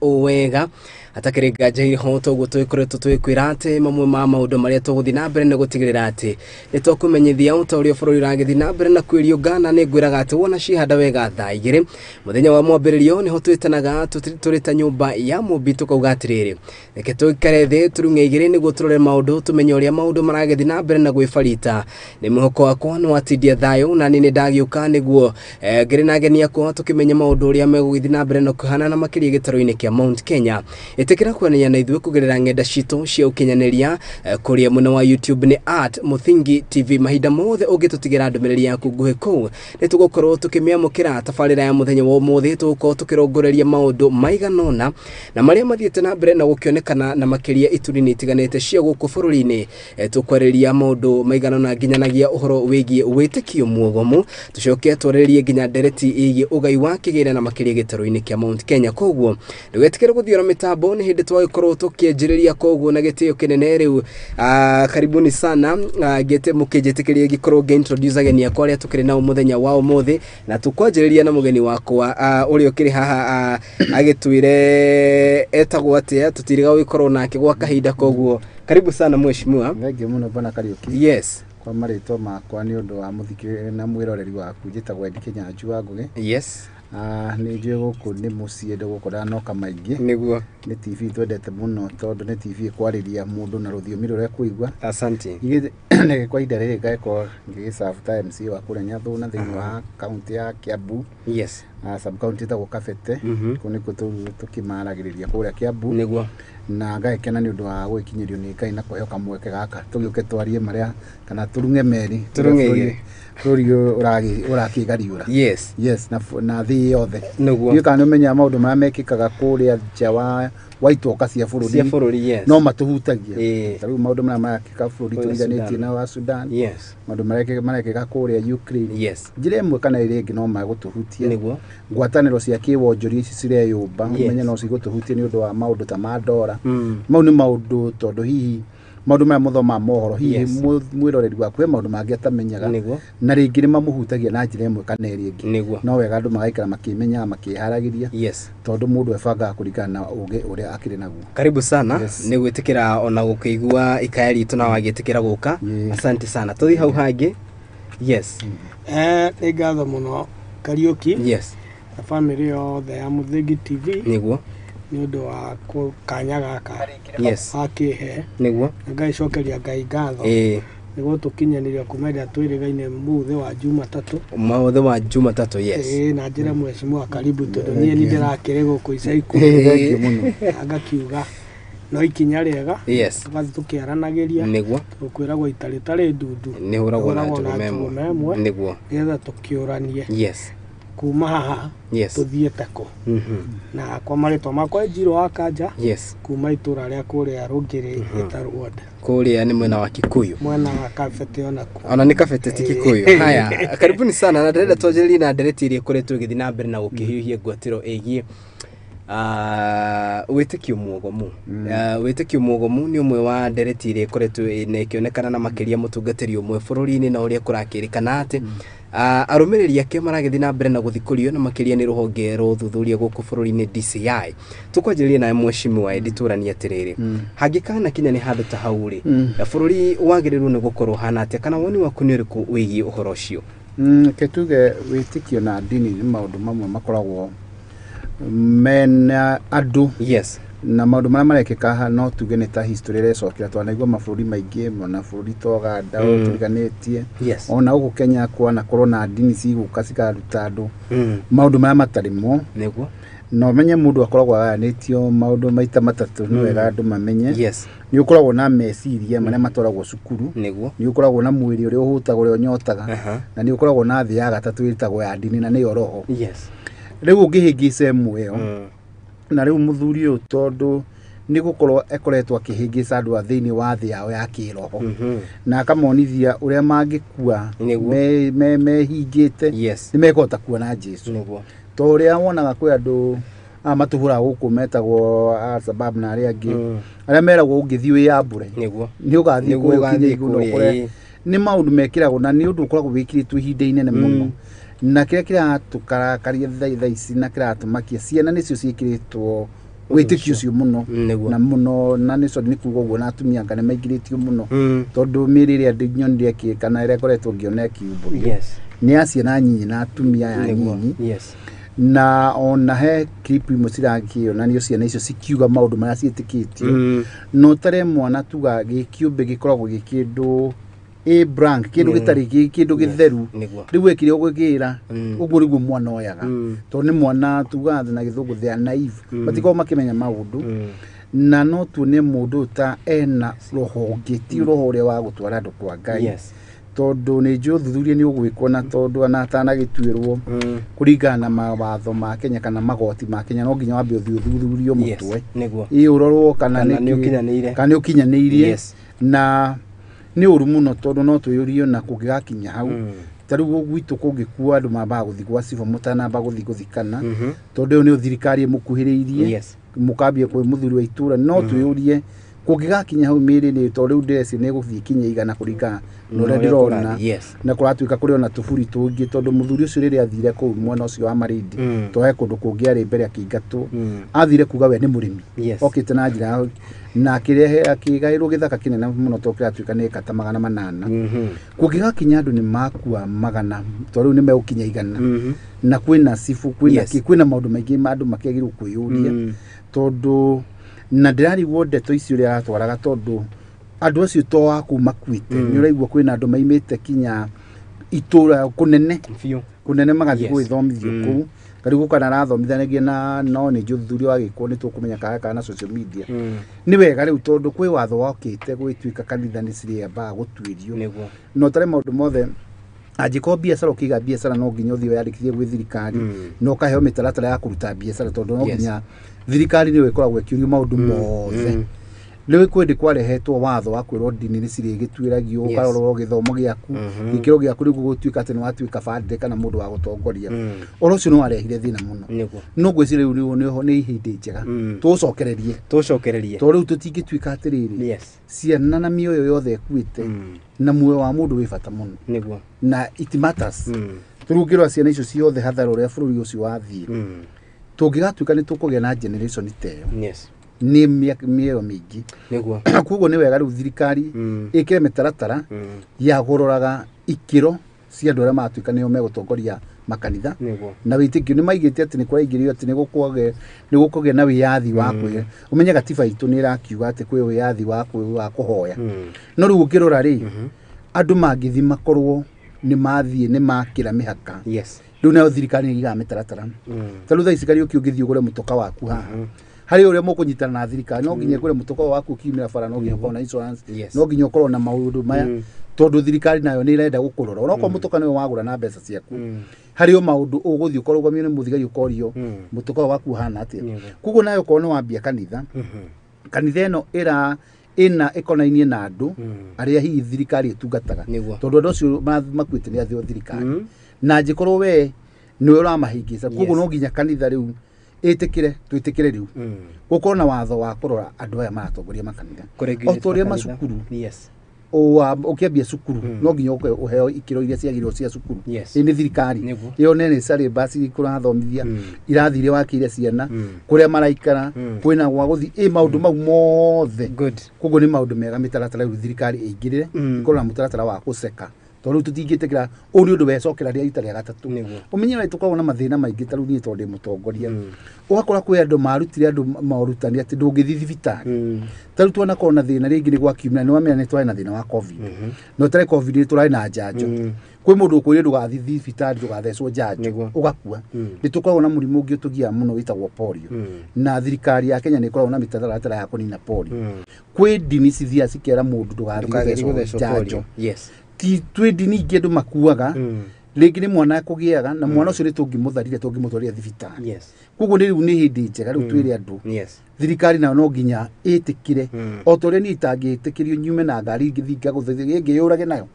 wega atakirenga njai hoto gutwikoretwo twikwirate mamwe ma maundu maria tuguthi na mbere ne gutigirira ati nitukumenyithia uta uria bururi ragithi na mbere na kwirio Ghana ne gwiraga ati wona cihanda wega thaa igiri muthenya wa mwambiririo niho twitanaga turita nyumba ya mubi tukauga atiriri reke twikare thi Kurunga Igiri niguo turore maundu tumenye uria maundu maragithi na mbere na gwifarita ni mwihoko wakwa no atindia thayo na nini ndagiuka niguo ngiri na ageni akwa tukimenya maundu uria megugithi na mbere no kuhana na makiria gitaro-ini kia Mount Kenya itikira kwanenya na ithuĩ kugerera ngenda citũ cia ukinyaneria kuria mwena wa YouTube ni @muthingi TV mahinda mothe ungitutigira ndumiriri yaku nguhi kuu nitugukorwo tukimiamukira tabarira ya muthenya wa umuthi tugukorwo tukirongoreria maundu maiganona na maria mathiete na mbere na gukionekana na makiria ituri-ini itiganite cia guku bururi-ini tukwareria maundu maiganona nginyanagia uhoro wigie witikio muogomu tucoke twarerie nginya ndereti igie ugai wa kigira na makiria gitaro-ini kia Mount Kenya koguo ndugetikire guthiora mitambo ni hindi twagikorwo tukienjiriria koguo na gitio kinene riu karibuni sana gete mukijetikeria gikorwo ge introduce ageni akwa aria tukiri na muthenya wa umuthi na tukwanjiriria na mugeni wakwa uri ukiri haha agitwire etagwo atia tutiriga gukorwo nake gwa kahinda koguo karibu sana mheshimiwa. Thank muno bwana Kariuki. Yes. Kwa marito makwa ni undu wa muthiki na mwiroreri waku njitagwo Edi Kinyanju wa Ngugi. Yes. Ni njue guku ni mucie ndugukora no kamaingi niguo ni TV twendete muno tondu ni TV kwariria mundu na ruthiomi ruria kuigwa. Asante. Ni kwa ihinda riri ngaiko ngiserve ta MC wa kuria Nyathuna thiini wa kaunti ya Kiambu. Yes. Sub county ta Gukabete kuniko tukimaragiriria kuria Kiambu niguo na ngakena ni undu wa gwikinyirio ni Ngai na kuheoka mweke gaka tugiuke twarie maria kana turunge meri turunge Kurio urakigariura. Yes. Yes, na thi yothe. Niguo. Ni kana umenya maundu maria mekikaga kuria nja waitoka cia bururi. Cia bururi, yes. No matuhutagia. Tariu maundu maria makika bururi tuiganitie na wa Sudan. Yes. Maundu marekika kuria Ukraine. Yes. Njire imwe kana iri ingi no magutuhutia. Niguo. Ngwataniro cia kiwonjori ici cire yumba umenya no cigutuhutia ni undu wa maundu ta ma ndora. Mau ni maundu tondu hihi maundu maya muthoma mohoro hihi mwiroreri waku he maundu mangi atamenyaga na ringi ni mamuhutagia na njira imwe kana iri ingi no wega andu magaikara makimenya makiharagiria tondu mundu ebangaga kuringana na uge uria akiri naguo. Karibu sana. Ni gwitikira ona gukuigua ikaya ritu na wagitikira guka. Asante sana. Tuthi hau hangi. Yes. Ni ngatho muno Kariuki. Yes. Na family yothe ya Muthingi TV niguo ni undu wa kanya gaka. Yes. Akihe niguo Ngai cokeria Ngai ngatho niguo tukinyaniria kumeria twirigaine muthi wa Jumatatu. Muthi wa Jumatatu. Yes. Na njira mheshimiwa karibu tondu nie ni ndirakire guku icaiku muno agakiuga no ikinya riega. Yes. Tugathi tukiaranagiria niguo tukwiragwo itari ndundu ni huragwo na tumemwe niguo getha tukiuranie. Yes. Kuma haha tuthiete ko na kwa marito makwa Njiro wa Kanja. Yes. Kuma itura ria kuria Rungiri itarwode kuria ni mwena wa Kikuyu mwena wa Kabete ona ni Kabete ti Kikuyu. Haya, karibuni sana na ndĩrenda twanjĩrĩrie na ndereti iria ĩkoretwo ĩgĩthiĩ na mbere na gũkĩhiũhia ngwatĩro ĩgiĩ witikio muogomu. Witikio muogomu ni umwe wa ndereti iria ĩkoretwo ĩkĩonekana na makĩria mũtungatĩri ũmwe bũrũri-inĩ na ũrĩa kũrakĩrĩkana atĩ arũmĩrĩri ake maragĩthiĩ na mbere na gũthikũrio na makĩria nĩ rũhonge rwa ũthuthuria gũkũ bũrũri-inĩ DCI. Tukwanjĩrĩria na mheshimiwa Edi tũrania atĩrĩrĩ hangĩkana kinya nĩ handũ ta hau rĩ bũrũri wagĩrĩirwo nĩ gũkorwo hana atĩa kana woni waku nĩ ũrĩkũ wĩgiĩ ũhoro ũcio? Ketuge witikio na ndini ni maundu mamwe makoragwo mena andu. Yes. Na maundu maria marekeka no tuge ni ta history recokera twanaigua mabũrũri maingĩ na bũrũri toga ndaũ turiganitie. Yes. Ona gũkũ Kenya kwana korwo na ndini ciguka cikaruta andu maundu maria matarimo niguo no menye mundu akoragwo aganĩtio maundu maita matatu no wega andu mamenye. Yes. Ni ukoragwo na meciria maria matwaragwo cukuru. Niguo Ni ukoragwo na mwĩrĩ ũrĩa ũhutaga ũrĩa ũnyotaga na ni ukoragwo na thĩ ya gatatu ĩtagwo ya ndini na nĩ roho. Yes. Riu ũngĩhĩngĩca ĩmwe ĩyo na riu muthuri ũyũ tondu ni gukorwo ekoretwo akĩhĩngĩca andũ thĩinĩ wa thĩ yao ya kĩroho na akamonithia ũrĩa mangĩkua mehingĩte nĩ mekũhota kuona Jesu. To ũrĩa wonaga kwĩ andũ matũhũra gũkũ metagwo sababu na arĩa angĩ arĩa meragwo ũngĩthiĩ wĩyambũre nĩ ũgathiĩ gũkinya igũrũ kũrĩa nĩ maũndũ mekĩragwo na nĩ ũndũ ũkoragwo wĩkĩrĩtwo ihinda inene mũno na kĩrĩa kĩratũkarakaria thaa ici na kĩratũmakia ciana nĩcio ciĩkĩrĩtwo witikio cio muno na muno na ni so ni kugo guo na atumia ngane maigiritio muno tondu mirire andu nyonire ki kana ire koretwo ngiona kiumburi ni aciana nyinyi na atumia ya nyinyi na ona he clip imwe ciragio na nio ciana icio cikiuga maundu maria ciitikitio no tare mwana tuga gikiumbe gikoragwo gikindu blank kindu gitari kindu githeru riu ekire ugigira uguo riguo mwana oyaga to ni mwana tuga na githungu thea naive batiko makimenya maundu na no tuone mundu ta ena roho ngiti roho ria wa gutwara andu kwa Ngai tondu ni njuthuria ni ugwikwo na tondu anatana gituirwo kuringana na mawatho ma Kenya kana magoti ma Kenya no nginya wambe uthuthurio mutwe ii urorwo kana ni ukinyanirie na ni uru muno tondu no tuyurio na kugigakinya hau tariu gwitu kungikua andu mamba guthi gwa civil mutana mba guthi guthikana tondu ni thirikari mukuhiriirie mukambia kwi muthuri wa itura no tuyurie kungigakinya hau mirire tondu ndesi ni guthi kinya igana kuringa no ndirona na kuratuika kuri ona tufuri tungi tondu muthuri ucio riri athire ku mwana ucio wa marindi to he kundu kungi ari mbere akingatu athire kuga we ni murimi okite na njira na kirehe akigairwo githaka kinene muno to kiratuika ni kata 800 kungigakinya andu ni makua magana tondu ni meukinya igana na kwina sifu kwina maundu maingi andu makegirwo kuyuria tondu na ndirari wonde to icio ria atwaraga tondu andu acio to akuma kwite ni uraigwa kwina andu maimite kinya itura kunene magathi gwithomithio kuu karigu kana rathomithanagia na no ni njuthurio agikwo ni tukumenya kana social media ni wega riu tondu kwi watho wakite gwituika kanitha ni ciria ba gutwirio no tare maundu mothe ajiko biacara ukiga biacara no nginya uthio yandikithie gwi thirikari no kaheo mitaratara ya kuruta biacara tondu no nginya thirikari ni wekoragwo ekiurio maundu mothe Lewe kwende kwarehetwo watho wa kwirwo dini ni ciri gitwiragio ukarorwo githomo giaku gikiro giaku rigu gutuika ati ni watuika bande kana mundu wa gutongoria oro cio no arehire thina muno no gwicire riu ni ihindi njega tucokererie to riu tutingituika atiriri ciana na mioyo yothe ekuite na muoyo wa mundu wi bata muno na it matters turugirwa ciana icio ciothe hathara ria bururi ucio wathie tungigatuika ni tukugia na generation teyo ni mieyo mingi kugo ni wega riu thirikari ikire mitaratara ya gororaga ikiro cia andu aria matuika nio megutongoria makanitha na witikio ni maigite ati ni kwaigirio ati ni gukoge na wiyathi wa kwe umenye gatiba itu ni irakiuga ati kwe wiyathi wa kwe wa kuhoya no riu ukirora ri andu mangithi makorwo ni mathie ni makira mihaka riu na thirikari ni iga mitaratara taru thaicikari Kariuki ungithii ugure mutoka waku haha hari uria mukunyitana na thirikari no nginya kure mutoka waku kiumira bara no nginya kona insurance no nginya ukorwo na maundu maya tondu thirikari nayo ni irenda gukurora onako mutoka niwe wagura na mbeca ciaku hari o maundu uguthii ukorwo gwamio ni muthigai ukorio mutoka waku hana atia kugo nayo kono wambia kanitha ino ina ekonainie na andu aria hihi thirikari itungataga tondu andu acio makuite ni athio thirikari na njikorwo we niwe uramahingica kugo no nginya kanitha riu twitikire riu gukorwo na watho wa kurora andu aya maratongoria makanitha otoria macukuru ukiambia cukuru no nginya uheo ikiro iria ciagirwo cia cukuru ni thirikari iyo nene sari basi kurathomithia irathire wakire ciana kuria maraikara kwina gwa guthi maundu mau mothe kugo ni maundu mega mitaratara thirikari igirire ikorwo na mutaratara wa guseka tondu tutingitikira uri undu wecokera ria ita ria gatatu umenye we tukorwo na mathina maingi taru ni tondu mutongoria ugakora kwi andu marutire andu maurutani ati ndungithi thibitari taru twana kona thina ringi ni gwa kiumia ni wamenya ni twari na thina wa covid no tare covid ni turai na njanjo kwi mundu ukwire ndugathi thibitari ndugathecwo njanjo ugakua ni tukorwo na murimu ungi utugia muno witagwo polio na thirikari ya Kenya ni ikorwo na mitaratara ya kunina polio kwi dini cithia cikiera mundu ndugathecwo njanjo ti twedi ni ngedo makuaga rĩngĩ nĩ mwana kũgĩaga na mwana ũcio nĩ tũngĩmũtharire tũngĩmũtwarĩra thibitarĩ koguo nĩ rĩu nĩ hĩndĩ njega rĩu twĩre andũ thirikari nayo no nginya ĩtĩkire o ta ũrĩa niĩ itangĩtĩkĩrio nyume na ngari ngĩthinga ngĩyũrage nayo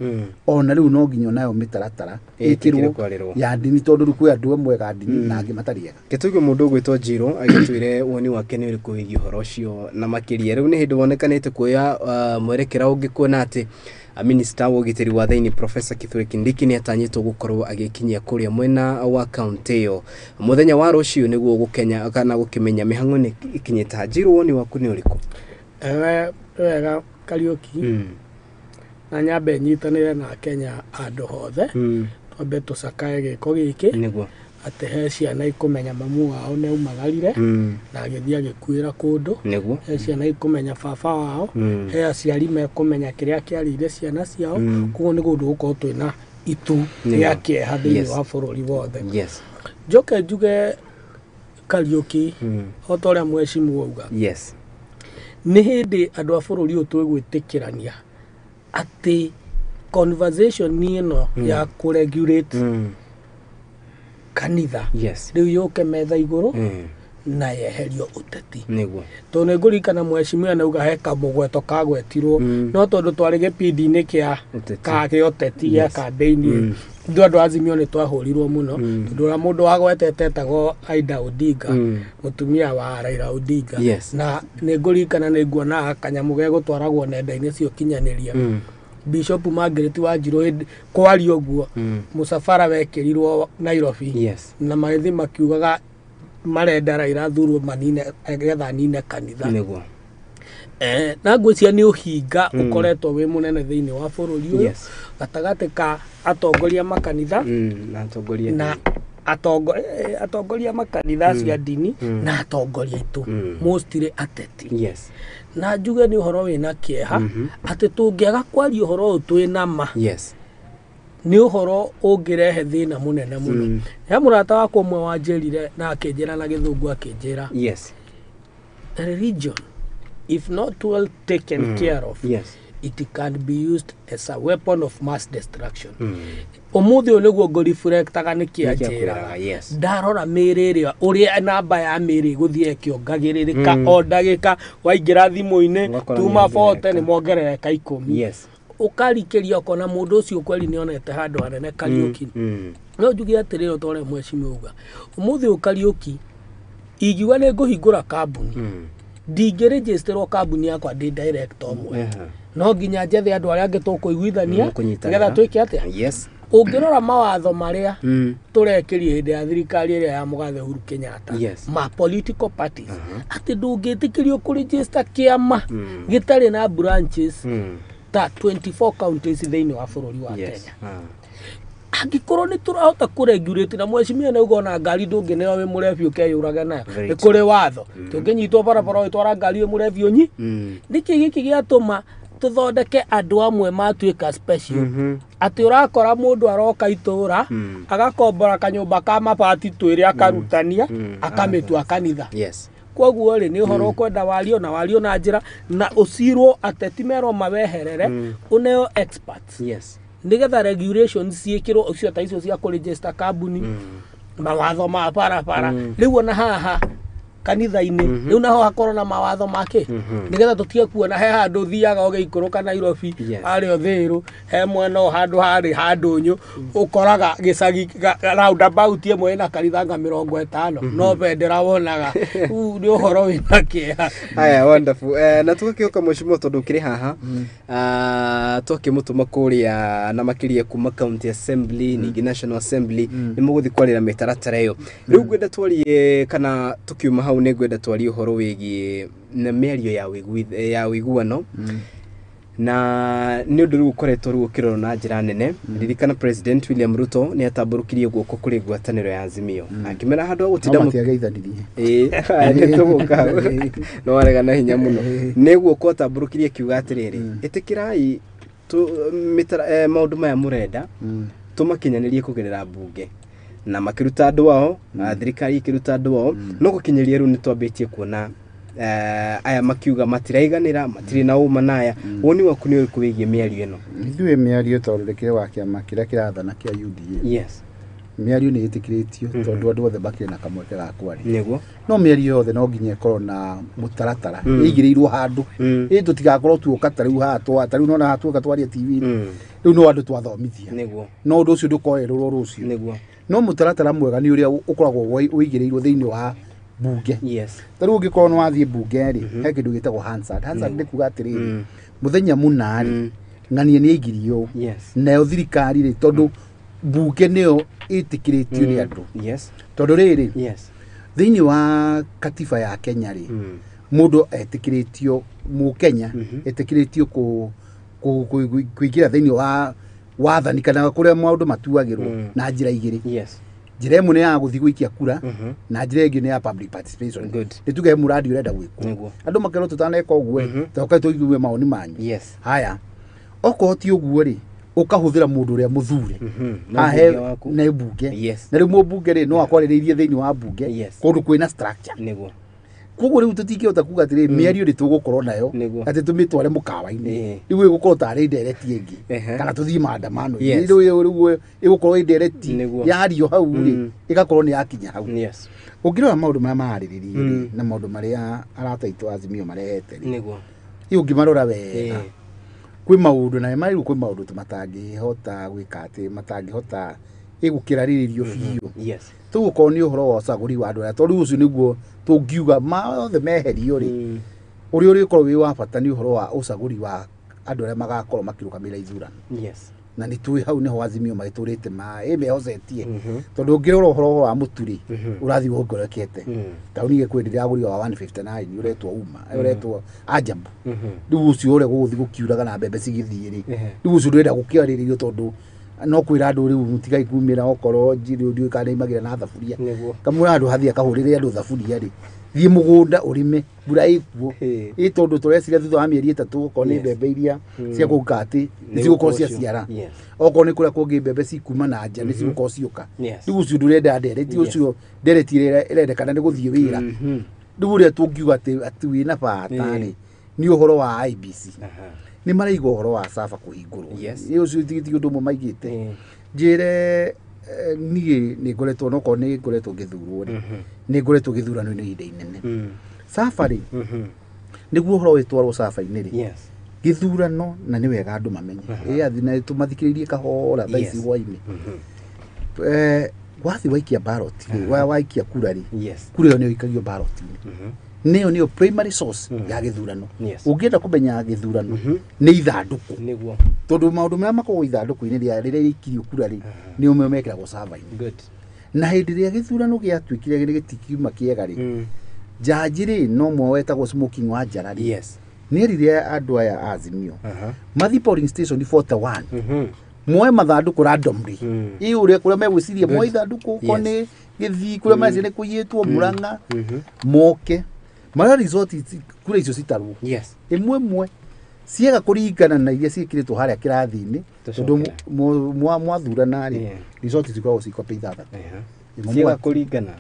ona rĩu no nginya nayo mĩtaratara ĩkĩrwo ya ndini tondũ rĩu kwĩ andũ amwe ga ndini na angĩ matariega gĩtũgĩ mũndũ ũgwĩtwo Njirũ agĩtwĩre woni wake nĩ ũrĩkũ wĩgiĩ ũhoro ũcio na makĩria rĩu nĩ hĩndĩ wonekanĩte kuoya mwerekera ũngĩ kuona atĩ Minister wa ũgitĩri wa thĩinĩ Professor Kithure Kindiki nĩ atanyĩtwo gũkorwo agĩkinyia kũrĩa mwena wa kaunti ĩyo mũthenya wa rũciũ nĩguo gũkenya kana gũkĩmenya mĩhang'o nĩ ikinyĩte njĩrũ woni waku nĩ ũrĩkũ? Wega Kariuki na nyambe nyitanĩre na Kenya andũ hothe twambe tũcakae gĩko gĩkĩ nĩguo atĩ he ciana ikũmenya mamu wao nĩ aumagarire na agĩthiĩ agĩkuĩra kũndũ, nĩguo he ciana ikũmenya baba wao, he aciari mekũmenya kĩrĩa kĩarĩire ciana ciao, koguo nĩ kũndũ gũkorwo twĩna itu rĩa kĩeha thĩinĩ wa bũrũri wothe. Njoke njuge Kariuki o ta ũrĩa mheshimiwa auga, nĩ hĩndĩ andũ a bũrũri ũyũ twĩgwĩtĩkĩrania atĩ conversation ĩno ya kũregulate kanitha rĩu yũke metha igũrũ na yeherio ũteti. Tondũ nĩ ngũririkana mheshimiwa nauga he kamũgweto kagwetirwo no tondũ twarĩ gĩbindi-inĩ kĩa ũteti gĩa kambĩini ithuĩ andũ Azimio nĩ twahũrirwo mũno tondũ ũrĩa mũndũ wagwetete etagwo Aida Odinga mũtumia wa Raila Odinga na nĩ ngũririkana nĩ nguonaga kanyamũ gegũtwaragwo nenda-inĩ cia ũkinyanĩria Bishop Margaret Wanjiru kwaria ũguo mũcabara wekĩrirwo Nairobi na magĩthiĩ makiugaga marenda Raila athurwo manine getha nine kanitha. Na ngwĩciria nĩ ũhinga ũkoretwo wĩ mũnene thĩinĩ wa bũrũri ũyũ gatagatĩ ka atongoria makanitha na atongoria makanitha cia dini na atongoria itu mostly ateti. Na njuge nĩ ũhoro wĩna kĩeha atĩ tũngĩaga kwaria ũhoro ũyũ twĩna ma nĩ ũhoro ũngĩrehe thĩna mũnene mũno. He mũrata wakwa ũmwe wanjĩrire na akĩnjĩra na gĩthũngũ akĩnjĩra religion if not well taken care of it can be used as a weapon of mass destruction. Ũmũthĩ ũyũ nĩguo ngũreflectaga nĩ kĩanjĩraga ndarora mĩĩrĩ ĩrĩa ũrĩa namba ya mĩĩrĩ gũthiĩ ĩkĩongagĩrĩrĩka o ndagĩka waingĩra thimũ-inĩ tuma 40 nĩ mongerereka 10 ũkarikĩria ũkona mũndũ ũcio kweli nĩ onete handũ hanene Kariuki. No njuge atĩrĩrĩ o ta ũrĩa mheshimiwa auga ũmũthĩ ũyũ Kariuki ingiuga nĩ ngũhingũra kambuni ndingĩregisterwo kambuni yakwa ndĩ director ũmwe no nginya njethe andũ arĩa angĩ tũkũiguithania nĩgetha twĩke atĩa. Ũngĩrora mawatho marĩa tũrekĩria hĩndĩ ya thirikari ĩrĩa ya mũgathe Uhuru Kenyatta ma political parties atĩ ndũngĩtĩkĩrio kũregister kĩama gĩtarĩ na branches ta 24 counties thĩinĩ wa bũrũri wa Kenya. Angĩkorwo nĩ tũrahota kũregulate na mheshimiwa nĩ ugona ngari ndũngĩneo wĩ mũrebi ũkeyũraga nayo nĩ kũrĩ watho tũngĩnyitwo barabara ũtwara ngari wĩ mũrebi ũnyi nĩkĩ gĩkĩ gĩatũma tũthondeke andũ amwe matuĩka special atĩ ũrakora mũndũ aroka itũra agakombora kanyũmba ka mabati twĩrĩ akarutania akamĩtua kanitha. Koguo rĩ nĩ ũhoro kwenda wario na njĩra na ũcirwo ateti merwo maweherere ũneo experts nĩgetha regulations ciĩkĩrwo ũcio ta icio cia kũregister kambuni mawatho ma barabara rĩu ona haha kanitha-inĩ rĩu naho hakorwo na mawatho make nĩgetha tũtige kuona he handũ thiaga ũgĩikũrũka Nairobi harĩ Thĩĩru he mwena handũ harĩ handũnyũ ũkoraga gĩcagi roundabout ĩmwe ĩna kanitha 50 no bendera wonaga nĩ ũhoro wĩna kĩeha. Haya, wonderful. Na tũgakĩoka mheshimiwa tondũ ũkĩrĩ haha twakĩmũtũma kũrĩa na makĩria kuma county assembly ningĩ national assembly nĩ mũgũthiĩ kwarĩra mĩtaratara ĩyo rĩu ngwenda twarie kana tukiuma hau nĩ ngwenda twarie ũhoro wĩgiĩ na mĩario ya ũiguano na nĩ ũndũ rĩu ũkoretwo rĩu ũkĩrorwo na njĩra nene. Ririkana President William Ruto nĩ atambũrũkirie guoko kũrĩ ngwatanĩro ya Azimio akĩmera handũ ha gũtinda no warega na hinya mũno nĩguo ko atambũrũkirie kiuga atĩrĩrĩ ĩtĩkĩrai maũndũ maya mũrenda tũmakinyanĩrie kũgerera mbunge na makiruta andũ wao thirikari ikiruta andũ wao no gũkinyĩria rĩu nĩ twambĩtie kuona aya makiuga matiraiganĩra matirĩ na ũma naya woni waku nĩ ũrĩkũ wĩgiĩ mĩario ĩno? Ithuĩ mĩario tondũ wa kĩama kĩrĩa kĩrathana kĩa UDA mĩario nĩ ĩtĩkĩrĩtio tondũ andũ othe bakĩrĩ na kamweke ga kwaria no mĩario yothe no nginya ĩkorwo na mũtaratara ĩigĩrĩirwo handũ ĩ tũtigakorwo tuoka ta rĩu haha rĩu nona hatuoka twaria TV rĩu no andũ twathomithia no ũndũ ũcio ndũkoerũrwo rũciũ no mũtaratara mwega nĩ ũrĩa ũkoragwo ũigĩrĩirwo thĩinĩ wa bunge. Ta rĩu ũngĩkorwo nĩ wathiĩ bunge rĩ he kĩndũ gĩtagwo Hansard nĩ kuga atĩrĩrĩ mũthenya mũna rĩ ng'ania nĩ aigiri ũũ nayo thirikari rĩ tondũ mbunge nĩyo ĩtĩkĩrĩtio nĩ andũ tondũ rĩrĩ thĩinĩ wa katiba ya Kenya rĩ mũndũ etĩkĩrĩtio Mũkenya etĩkĩrĩtio kũingĩra thĩinĩ wa wathani kana kũrĩa maũndũ matuagĩrwo na njĩra igĩrĩ njĩra ĩmwe nĩ ya gũthiĩ gũikia kura na njĩra ĩngĩ nĩ ya public participation nĩ tuge mũradi ũrenda gwĩkwo andũ makerwo tũtaneka ũguo tũkae tũigue mawoni manyu haya okorwo ti ũguo rĩ ũkahũthĩra mũndũ ũrĩa mũthure ahe na mbunge na rĩu mũmbunge rĩ no akwarĩrĩirie thĩinĩ wa mbunge kũndũ kwĩna structure koguo rĩu tũtingĩhota kuga atĩrĩ mĩario nĩ tũgũkorwo nayo atĩ tũmĩtware mũkawa-inĩ rĩu ĩgũkorwo tarĩ ndereti ĩngĩ kana tũthiĩ maandamano rĩu ĩgũkorwo ndereti yario hau rĩ ĩgakorwo nĩ yakinya hau ũngĩrora maũndũ marĩa mararĩrĩrio na maũndũ marĩa arata aitũ Azimio marehete rĩ rĩu ũngĩmarora wega kwĩ maũndũ na marĩrĩu kwĩ maũndũ matangĩhota gwĩka atĩ matangĩhota ĩgũkĩrarĩrĩrio biũ tũgũkorwo nĩ ũhoro wa ũcagũri wa andũ arĩa tondũ ũcio nĩguo tũngiuga mothe meherio rĩ ũrĩa ũrĩkorwo wĩ wa bata nĩ ũhoro wa ũcagũri wa andũ arĩa magakorwo makĩrũgamĩrĩra ithurano na nĩ tũĩ hau nĩho Azimio magĩtũrĩte mehocetie tondũ ũngĩrora ũhoro wa mũturi ũrathiĩ wongererekete taũni gĩkwĩndĩ ndĩragũrirwo wa 159 ũretwo uma ũretwo Ajambu rĩu ũcio ũrĩa gũgũthiĩ gũkiuraga na mbembe cigĩthiĩ rĩ rĩu ũcio ndũrenda gũkĩarĩrĩrio tondũ no kwĩra andũ rĩu mutigai kumĩra okorwo njĩrĩ ũndũ kana imagĩra na thaburia kamũra andũ hathia kahũrĩre andũ thaburia rĩ thiĩ mũgũnda ũrĩme mbura ĩkuo ĩ tondũ tũreciria thutha wa mĩeri 3 okorwo nĩ mbembe iria cia gũkati nĩ cigũkorwo ciaciara okorwo nĩ kũrĩa kũngĩ mbembe cikuma na nja nĩ cigũkorwo cioka rĩu ũcio ndũrenda ndereti ũcio ndereti ĩrendekana nĩ gũthiĩ wĩra rĩu ũrĩa tũngiuga atĩ wĩna bata rĩ nĩ ũhoro wa IBC nĩ maraigua ũhoro wa Safa kũhingũrwo ũcio tigiti ũndũ ũmwe maigĩte njĩre niĩ nĩ ngoretwo nokorwo nĩ ngoretwo ngĩthurwo rĩ nĩ ngoretwo gĩthurano-inĩ ihinda inene Safa rĩ nĩguo ũhoro wĩtwarwo Safa-inĩ rĩ gĩthurano na nĩ wega andũ mamenye athi na tũmathikĩrĩrie kahora thaa ici hwainĩ wathiĩ waikia ballot waikia kura rĩ kura ĩyo nĩyo ĩikagio ballot-inĩ nĩyo primary source ya gĩthurano ũngĩenda kũmenya gĩthurano nĩ ithandũkũ tondũ maũndũ marĩa makoragwo ithandũkũ-inĩ rĩrĩa rĩikirio kura rĩ nĩyo mekĩragwo server-inĩ na hĩndĩ ĩrĩa gĩthurano gĩatuĩkire gĩtikiuma kĩega rĩ jaji rĩ no mwe wetagwo Smoking wa Njara rĩ nĩerire andũ aya Azimio mathi polling station 41 moe mathandũkũ randomly ũrĩa kũrĩa megwĩciria moe ithandũkũ ko nĩ gĩthii kũrĩa meciria nĩ kũiyĩtwo Murang'a moke mara resort kura icio citarwo ĩmwe ciega kũringana na iria ciĩkĩrĩtwo harĩa kĩrathi-inĩ tondũ mwathurana rĩ resort cikoragwo cikope ithathatũ ciega kũringana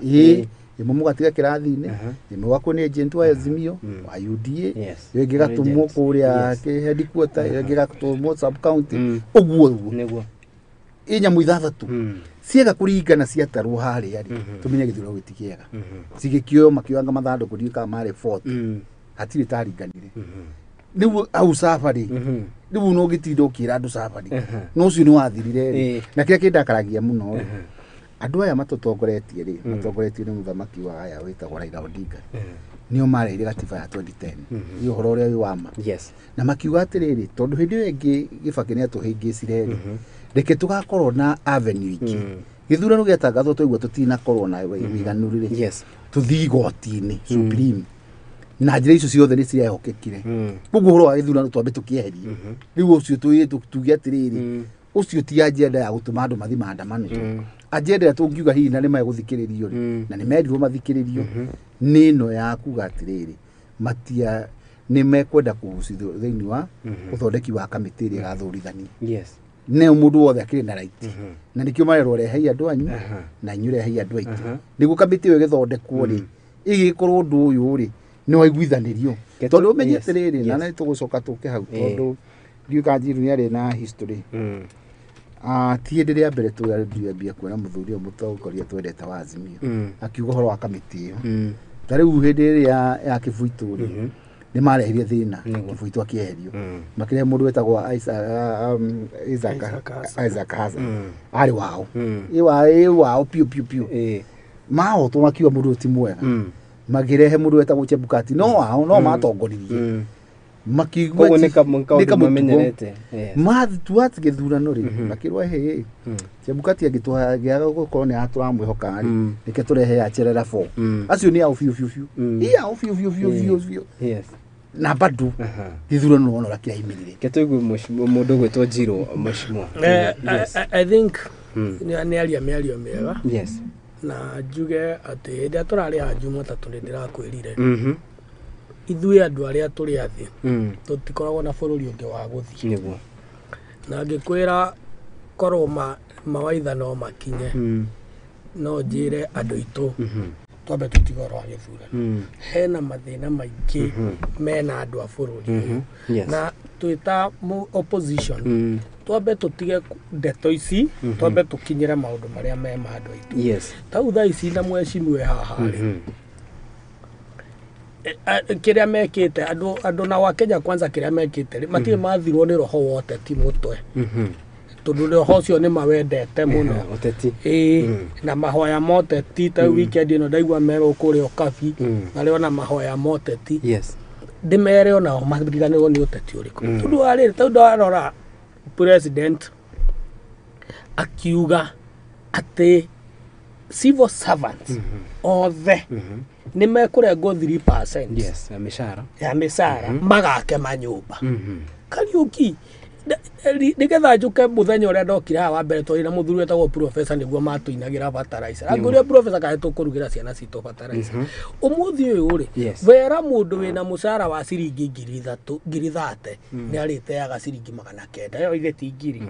ĩmwe mũgatiga kĩrathi-inĩ ĩmwe gwakwo nĩ agent wa Azimio wa UDA ĩngĩ gatũmwo kũrĩa headquarter ĩngĩ gatũmwo sub county ũguo nyamũ ithathatũ ciega kũringana ciatarwo harĩa rĩ tũmenye gĩthurano gĩtikĩega cigĩkio makĩoanga mathandũkũ ndiũkaga marĩ fort hatirĩ taringanire rĩu au Safa rĩ rĩu no gĩtinda ũkĩra andũ Safa rĩ no ũcio nĩ wathirire rĩ na kĩrĩa kĩndakaragia mũno rĩ andũ aya matũtongoretie rĩ matongoretio nĩ mũthamaki wa aya wĩtagwo Raila Odinga nĩo mareire gatiba ya 2010 nĩ ũhoro ũrĩa wĩ wama na makiuga atĩrĩrĩ tondũ hĩndĩ ĩyo ĩngĩ Kibaki nĩ atũhĩngĩcire rĩ reke tũgakorwo na avenue ingĩ gĩthurano gĩatangathwo twaigua tũtinakorwo na wĩiganũrĩre tũthiĩ igoti-inĩ supreme na njĩra icio ciothe nĩ cirehokekire koguo ũhoro wa gĩthurano twambe tũkĩeherie rĩu ũcio tuge atĩrĩrĩ ũcio ti agenda ya gũtũma andũ mathi maandamano agenda ya tũngiuga hihi na nĩ megũthikĩrĩrio na nĩ mendirwo mathikĩrĩrio nĩ ĩno ya kuga atĩrĩrĩ matia nĩ mekwenda kũgucithio thĩinĩ wa ũthondeki wa kamĩtĩ ĩrĩa ĩgathũrithania nĩyo mũndũ wothe akĩrĩ na right na nĩkĩo marerwo rehei andũ anyu na inyuĩ rehei andũ aitũ nĩguo kamĩtĩ ĩyo ĩgĩthondekwo rĩ ĩgĩkorwo ũndũ ũyũ rĩ nĩ waiguithanĩrio tondũ ũmenye atĩrĩrĩ na nĩ tũgũcoka tũke hau tondũ ndiũka njiru nĩ arĩ na history ti hĩndĩ rĩa mbere tũambia kuona mũthuri ũyũ mũtongoria twendete wa Azimio akiuga ũhoro wa kamĩtĩ ĩyo ta rĩu hĩndĩ ĩrĩa ya Kĩbũitũ rĩ nĩ marehirie thĩna Kĩbũitũ akĩeherio makĩrehe mũndũ wetagwo Isaac Hassan arĩ wao wao piu mahotwo makiuga mũndũ ti mwega magĩrehe mũndũ wetagwo Chebukati no wao no matongoririe makigwa nikamumenyerete mathuat githurano ri makirwa he Chebukati agitwaga gukorwo ni aturamwihoka ri nike turehe acherera 4 acio ni au fiu iya au fiu yes na bado githurano ono rakia imirire ketugwe mundu gwetwo Njiro mashimo I think ni alia mega yes na njuge ati ndia turari Juma tatu ndirakwirire ithuĩ andũ arĩa tũrĩ athĩ tũtikoragwo na bũrũri ũngĩ wa gũthiĩ nĩguo na ngĩkwĩra korwo mawaitha no makinye no njĩre andũ aitũ twambe tũtige ũhoro wa gĩthurano hena mathĩna maingĩ mena andũ a bũrũri na twĩta opposition twambe tũtige ndeto ici twambe tũkinyĩre maũndũ marĩa me ma andũ aitũ tau thaa ici na mwecimwe haha rĩ kiria mekite andu na wa Kenya kwanza kiria mekite matie mathirwo ni roho wote ti mutwe tondu roho ucio ni mawendete muno oteti na mahoya moteti ta weekend ino ndaigwa mero kuri okafi na leo na mahoya moteti yes ndimere ona mathiriganirwo ni uteti uriku tondu ari tondu arora president akiuga ati civil servants othe ni mekurengwo 3% yes ya mishara magake manyumba Kariuki nigetha njuke muthenya uria ndokira wa mbere twari na muthuri wetagwo professor niguo matuinagira fertilizer anguria professor kae tukurugira ciana cito fertilizer umuthi uyu uri vera mundu wina mushara wa ciringi 3,000 ni ariteaga ciringi 900 yo igeti ngiri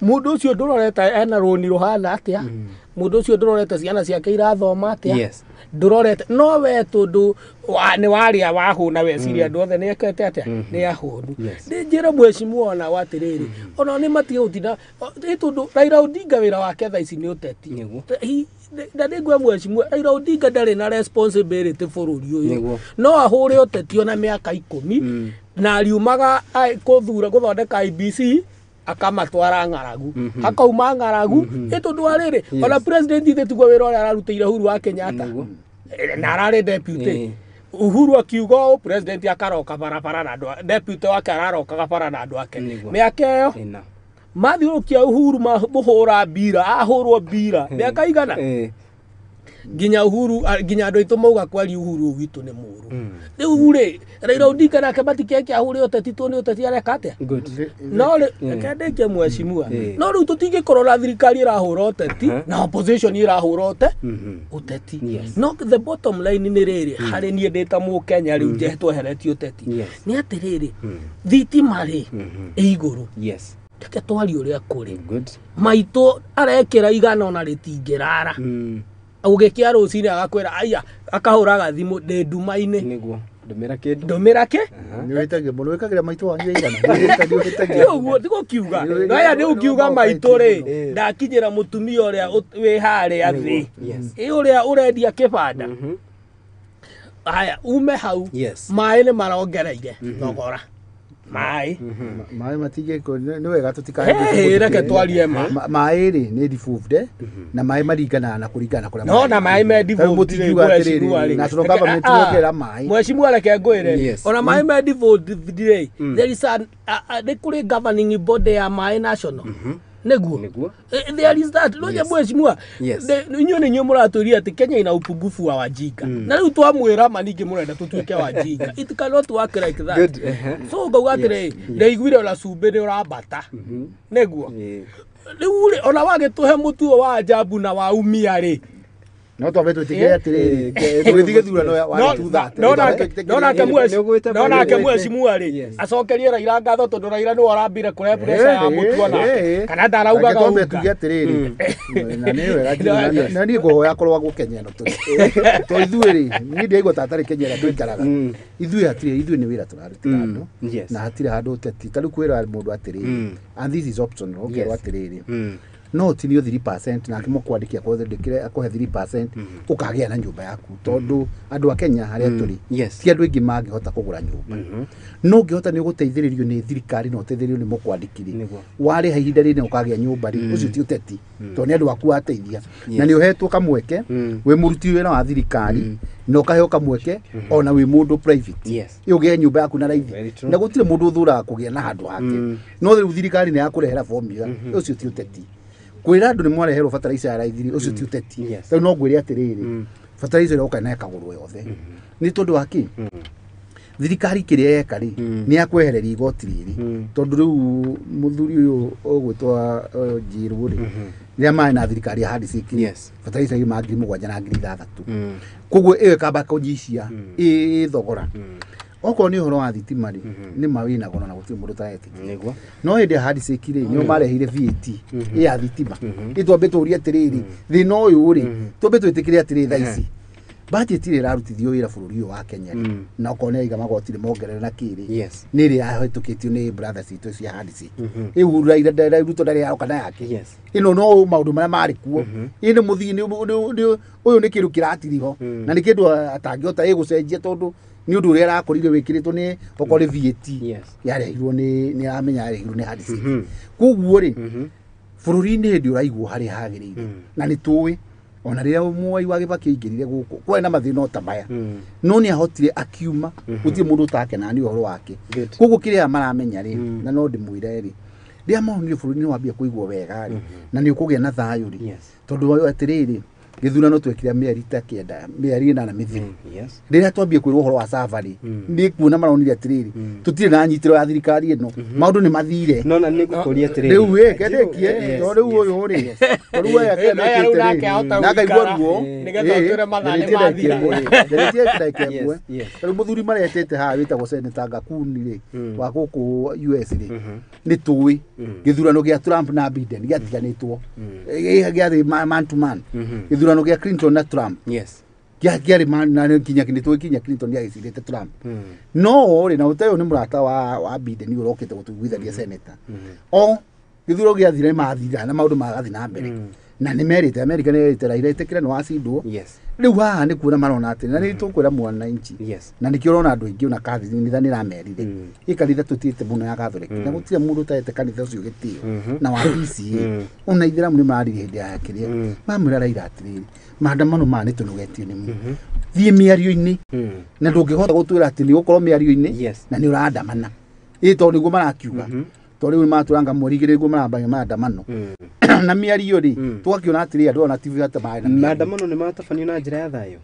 mundu ucio nduroreta ena roni ruhana atia mundu ucio nduroreta ciana ciake irathoma atia ndurorete no we tundu ni waria wahuna weciria andu othe ni ekete atia ni ahunu ni njira mwecimu ona watiriri ona ni matige utina tundu Raila Odinga wira wake tha ici ni uteti na ndigwe mwecimu Raila Odinga ndari na responsibility bururi uyu no ahure uteti ona miaka 10 na ariumaga kuthura guthondeka IBC akamatwara ngaragu akauma ngaragu itundu ariri ona president ithitugwa wira uria ararutire Uhuru wa Kenyatta na arari deputy Uhuru akiuga president akaroka barabara na andu deputy wake araroka bara na andu ake miaka iyo mathiurukia Uhuru muhura bira ahurwo bira miaka igana ginya Uhuru ginya andu aitu mauga kwari Uhuru witu ni muru riu ri Raila Odinga nake matikeke ahure uteti tu ni uteti areka atia no kende mwecimua no riu tutinge korora thirikari irahura uteti na opposition irahura uteti no the bottom line ni riri hari nie ndita mu Kenya riu njetwo hereti uteti ni atiriri thitima ri iguru teke twari uria kuri maitu arekera igana ona ritingirara ugikia rucini agakwira aya akahuraga thimu ndi ndumaini niguo ndumira ki ni witagia muno wikagira maitu wanyu igana ni witagia uguo ndiko kiuga aya ni ukiuga maitu ri ndakinyira mutumia uria wi hari athi uria urendia kibanda aya ume hau mai ni marongereire thogora mai matige ko ni wega tutikahe reke twarie mai ri ni devolved na mai maringana na kuringana kuria no na mai me devolved na tuno government yokera mai mwecimu reke ngwire ona mai me devolved there is a kuri governing body ya mai national neguo there is that no mwecimu inyo ni muraturia ati Kenya ina upungufu wa wajinga na riu twamwira maningi murenda tutuike wajinga it cannot work like that so ngauga atire ndeiguire ona cumbi ni urambata neguo riu ona wagituhe mutuo wa Jambu na wa umia ri no twambe tutige atire tuthige thurano wa tutha no ke mwecimu ari acokerie Raila ngatho tondu Raila ni warambire kure pressure ya mutuo na kana ndarauga twambe tutige atire na ni wega na ni goya korwa gukenya no to ithuĩ ri ni ndigwa tatari Kenya ra twikaraga ithuĩ ni wira turarutira andu na hatire handu uteti tari kwira mundu atire and this is option okerwa atire no tinio 3% na akimukwandĩkia kwandĩkire akohe 3% ukagĩa na nyũmba yaku tondu andu a Kenya harĩa turi ti andu aingĩ mangĩhota kũgũra nyũmba no ngĩhota nĩ gũteithĩrĩrio nĩ thirikari no ũteithĩrĩrio nĩ mũkwandĩkire warĩ ha ihinda rĩrĩ ukagĩa nyũmba rĩ ũcio ti ũteti to nĩ andu aku ateithia na nĩ uhetwo kamweke we mũruti wĩra wa thirikari no kaheo kamweke ona wĩ mũndũ private ũgĩe nyũmba yaku na raithi na gũtirĩ mũndũ ũthũraga kũgĩa na handũ hake no rĩu thirikari nĩ yakũrehera formula ũcio ti ũteti kwĩra andũ nĩ mwareherwo fertilizer ya raithi ũcio ti ũteti rĩu no ngwĩre atĩrĩrĩ fertilizer yoka na yakagũrwo yothe nĩ tondũ wa kĩ thirikari kĩrĩa yeka rĩ nĩ yakwehereria igoti rĩrĩ tondũ rĩu mũthuri ũyũ ũgwĩtwa Njirũ rĩ rĩrĩa maĩ na thirikari ya handshake fertilizer ma 7,000 na 6,000 koguo ĩyo ĩkamba kũnyicia thogora okorwo nĩ ũhoro wa thitima rĩ nĩ mawĩna goro na gũtirĩ mũndũ taretikĩra no hĩndĩ ya handshake rĩ nĩo marehire VAT ya thitima itwambe tũrie atĩrĩrĩ thĩna ũyũ rĩ twambe twĩtĩkĩre atĩrĩ thaa ici budget ile ĩrarutithio wĩra bũrũri ũyũ wa Kenya na okorwo nĩ aiga magoti nĩ mongerere na kĩrĩ nĩ ĩrĩa yahĩtũkĩtio nĩ brothers itũ cia handshake rĩu Ruto ndarĩ yaroka na yake ĩno no maũndũ marĩa marĩ kuo ĩno mũthii ũyũ nĩ kĩndũ kĩratiriho na nĩ kĩndũ atangĩhota gũcenjia tondũ nĩ ũndũ ũrĩa arakorire wĩkĩrĩtwo nĩ okorwo nĩ VAT yarehirwo nĩ amenya yarehirwo nĩ handshake koguo rĩ bũrũri-inĩ hĩndĩ ũraigwo harĩ hagĩrĩire na nĩ tũĩ ona rĩrĩa Mwai wa Kibaki aingĩrire gũkũ kwarĩ na mathĩna o ta maya no nĩ ahotire akiuma gũtirĩ mũndũ ũtakena nĩ ũhoro wake koguo kĩrĩa maramenya rĩ na no ndĩmwĩre rĩ rĩrĩa maonire bũrũri nĩ wambia kũigwo wega rĩ na nĩ ũkũgĩa na thayũ rĩ tondũ atĩrĩrĩ gĩthurano twekire mĩeri ta 9 mĩeri 8 mĩthiru rĩrĩa twambie kwĩrwo ũhoro wa safari nĩ kuona maronire atĩrĩrĩ tũtirĩ na nyitĩro ya thirikari ĩno maũndũ nĩ mathire no na nĩ gũkũria atĩrĩrĩ rĩu kendekie no rĩu ũyũ rĩ rĩu aya kendekie na ngaigua ruo nĩgetha ũtũre mathaa nĩ mathire rĩu mũthuri maretete haha wĩtagwo Senator Gakuni rĩ wa gũkũ US rĩ nĩ tũĩ gĩthurano gĩa Trump na Biden gĩatiganĩtwo gĩa man to man gĩthurano gĩa Clinton na Trump kĩarĩ na kinya Clinton yagĩcirĩte Trump no rĩ na ũteo nĩ mũrata wa Biden ũrokĩte gũtuithania senator o gĩthurano gĩathire mathira na maũndũ magathi na mbere na nĩ merĩte America nĩ ĩrĩte Raila ĩtĩkĩre nĩ wacindwo rĩu haha nĩ kuona marona atĩ na nĩ tũkwĩra mwananchi na nĩkĩo ũrona andũ aingĩ ona kanitha nĩ ramerire kanitha tũtiĩte mũno ya Catholic na gũtirĩ mũndũ ũtaete kanitha ũcio gĩtĩo na wa PCA ona Ithĩramu nĩ mararire hĩndĩ ya kĩrĩa mamwĩra Raila atĩrĩrĩ maandamano ma nĩ tũnogetio nĩ mu thiĩ mĩario-inĩ na ndũngĩhota gũtwĩra atĩ nĩ gũkorwo mĩario-inĩ na nĩ ũrandamana tondũ nĩguo marakiuga tondũ rĩu maturanga mweri 2 nĩguo marambagia maandamano na mĩario rĩ tũgakĩona atĩrĩ andũ ona TV hata maandamano nĩ matabanio na njĩra ya thayũ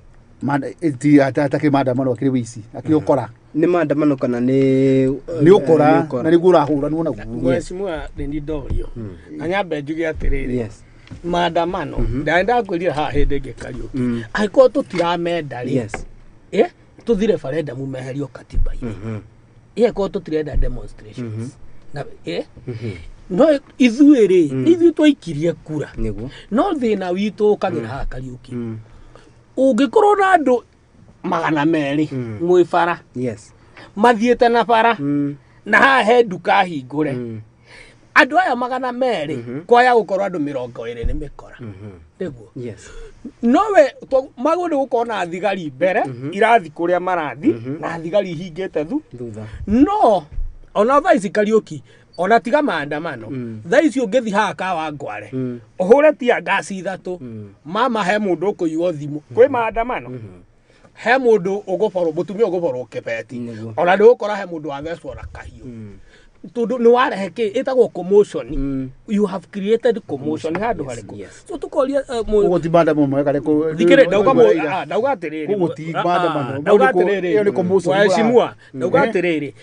ti atakĩ maandamano akĩrĩ wĩici akĩokora nĩ maandamano kana nĩ ũkora na nĩguo ũrahũranwo naguo mweshimua nĩ ndorio na nyambe njuge atĩrĩrĩ maandamano ndakwĩrire haha hĩndĩ ĩngĩ Kariuki angĩkorwo tũtiramenda rĩ tũthire referendum meherio katiba-inĩ angĩkorwo tũtirenda demonstrations na no ithuĩ rĩ ithuĩ twaikirie kura no thĩna witũ ũkagĩra haha Kariuki ũngĩkorwo na andũ 200 mwĩ bara mathiĩte na bara na haha he nduka hingũre andũ aya 200 kwaya gũkorwo andũ 20 nĩ mĩkora nĩguo nowe magũrĩ gũkorwo na thigari mbere irathi kũrĩa marathi na thigari hingĩte thutha no ona thaa ici Kariuki ona tiga maandamano thaa ici ũngĩthi haha Kawangware ũhũre tia ngasi 3 mama he mũndũ ũkũiywo thimũ kwĩ maandamano he mũndũ ũgũborwo mũtumia ũgũborwo kĩbeti ona ndũgũkora he mũndũ wathecwo na kahiũ tondũ nĩ warehe kĩ ĩtagwo commotion you have created commotion handũ harĩkũ so tũkoria ũgũti maandamano mwega rĩkũ thikĩrĩ ndauga atĩrĩrĩ ũgũti maandamano ndauga atĩrĩrĩ weshimua ndauga atĩrĩrĩ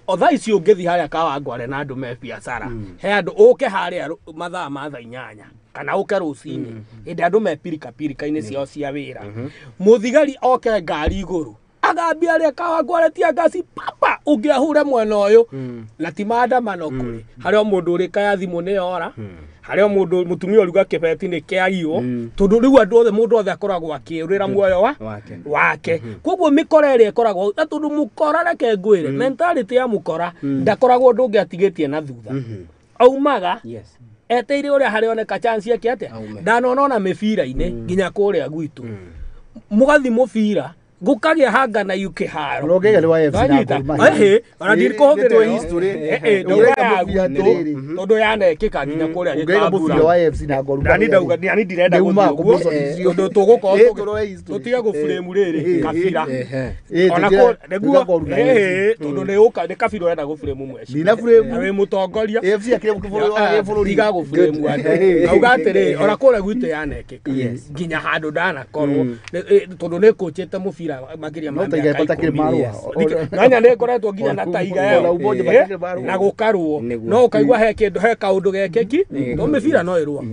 o thaa ici ũngĩthi harĩa Kawangware na andũ me biacara he andũ ũke harĩa mathaa ma thaa 8 kana ũke rũcinĩ hĩndĩ andũ me pirika-inĩ ciao cia wĩra mũthigari oke ngari igũrũ agambia rĩa Kawangware tia ngasi papa ũngĩahũre mwena ũyũ na ti maandamano kũrĩ harĩa mũndũ ũrĩ kaya thimũ nĩ yora harĩa mũndũ mũtumia ũruga kĩbeti nĩ kĩaiywo tondũ rĩu andũ othe mũndũ othe akoragwo akĩũrĩra muoyo wake koguo mĩkora ĩrĩa ĩkoragwo na tondũ mũkora reke ngwĩre mentality ya mũkora ndakoragwo ũndũ ũngĩ atigĩtie na thutha aumaga eteire uria harioneka chance yake atia ndanona mibira-ini nginya kuria gwitu mugathi mubira gukagia hanga na yuke haro rogege wa FC na Kuruma ona ndir kuhugire history tondu yanekika nginya kuria gikabura wa FC na Kuruma nani ndauga nani ndirenda guthio tondu tugukorwo tutige guframe riri kabira ona ko neguo tondu ni uka ni kabira urenda guframe mweci ndina frame we mutongoria FC akire bukiburi tiga guframe andu auga atiri ona kuria gwitu yanekika nginya handu ndana korwo tondu ni kuchete mubira makiria mambia patakire marua nanya ne koretwo nginya na taiga yao na gukarwo no ukaigwa he kindu he kaundu gekeki no mibira no irwa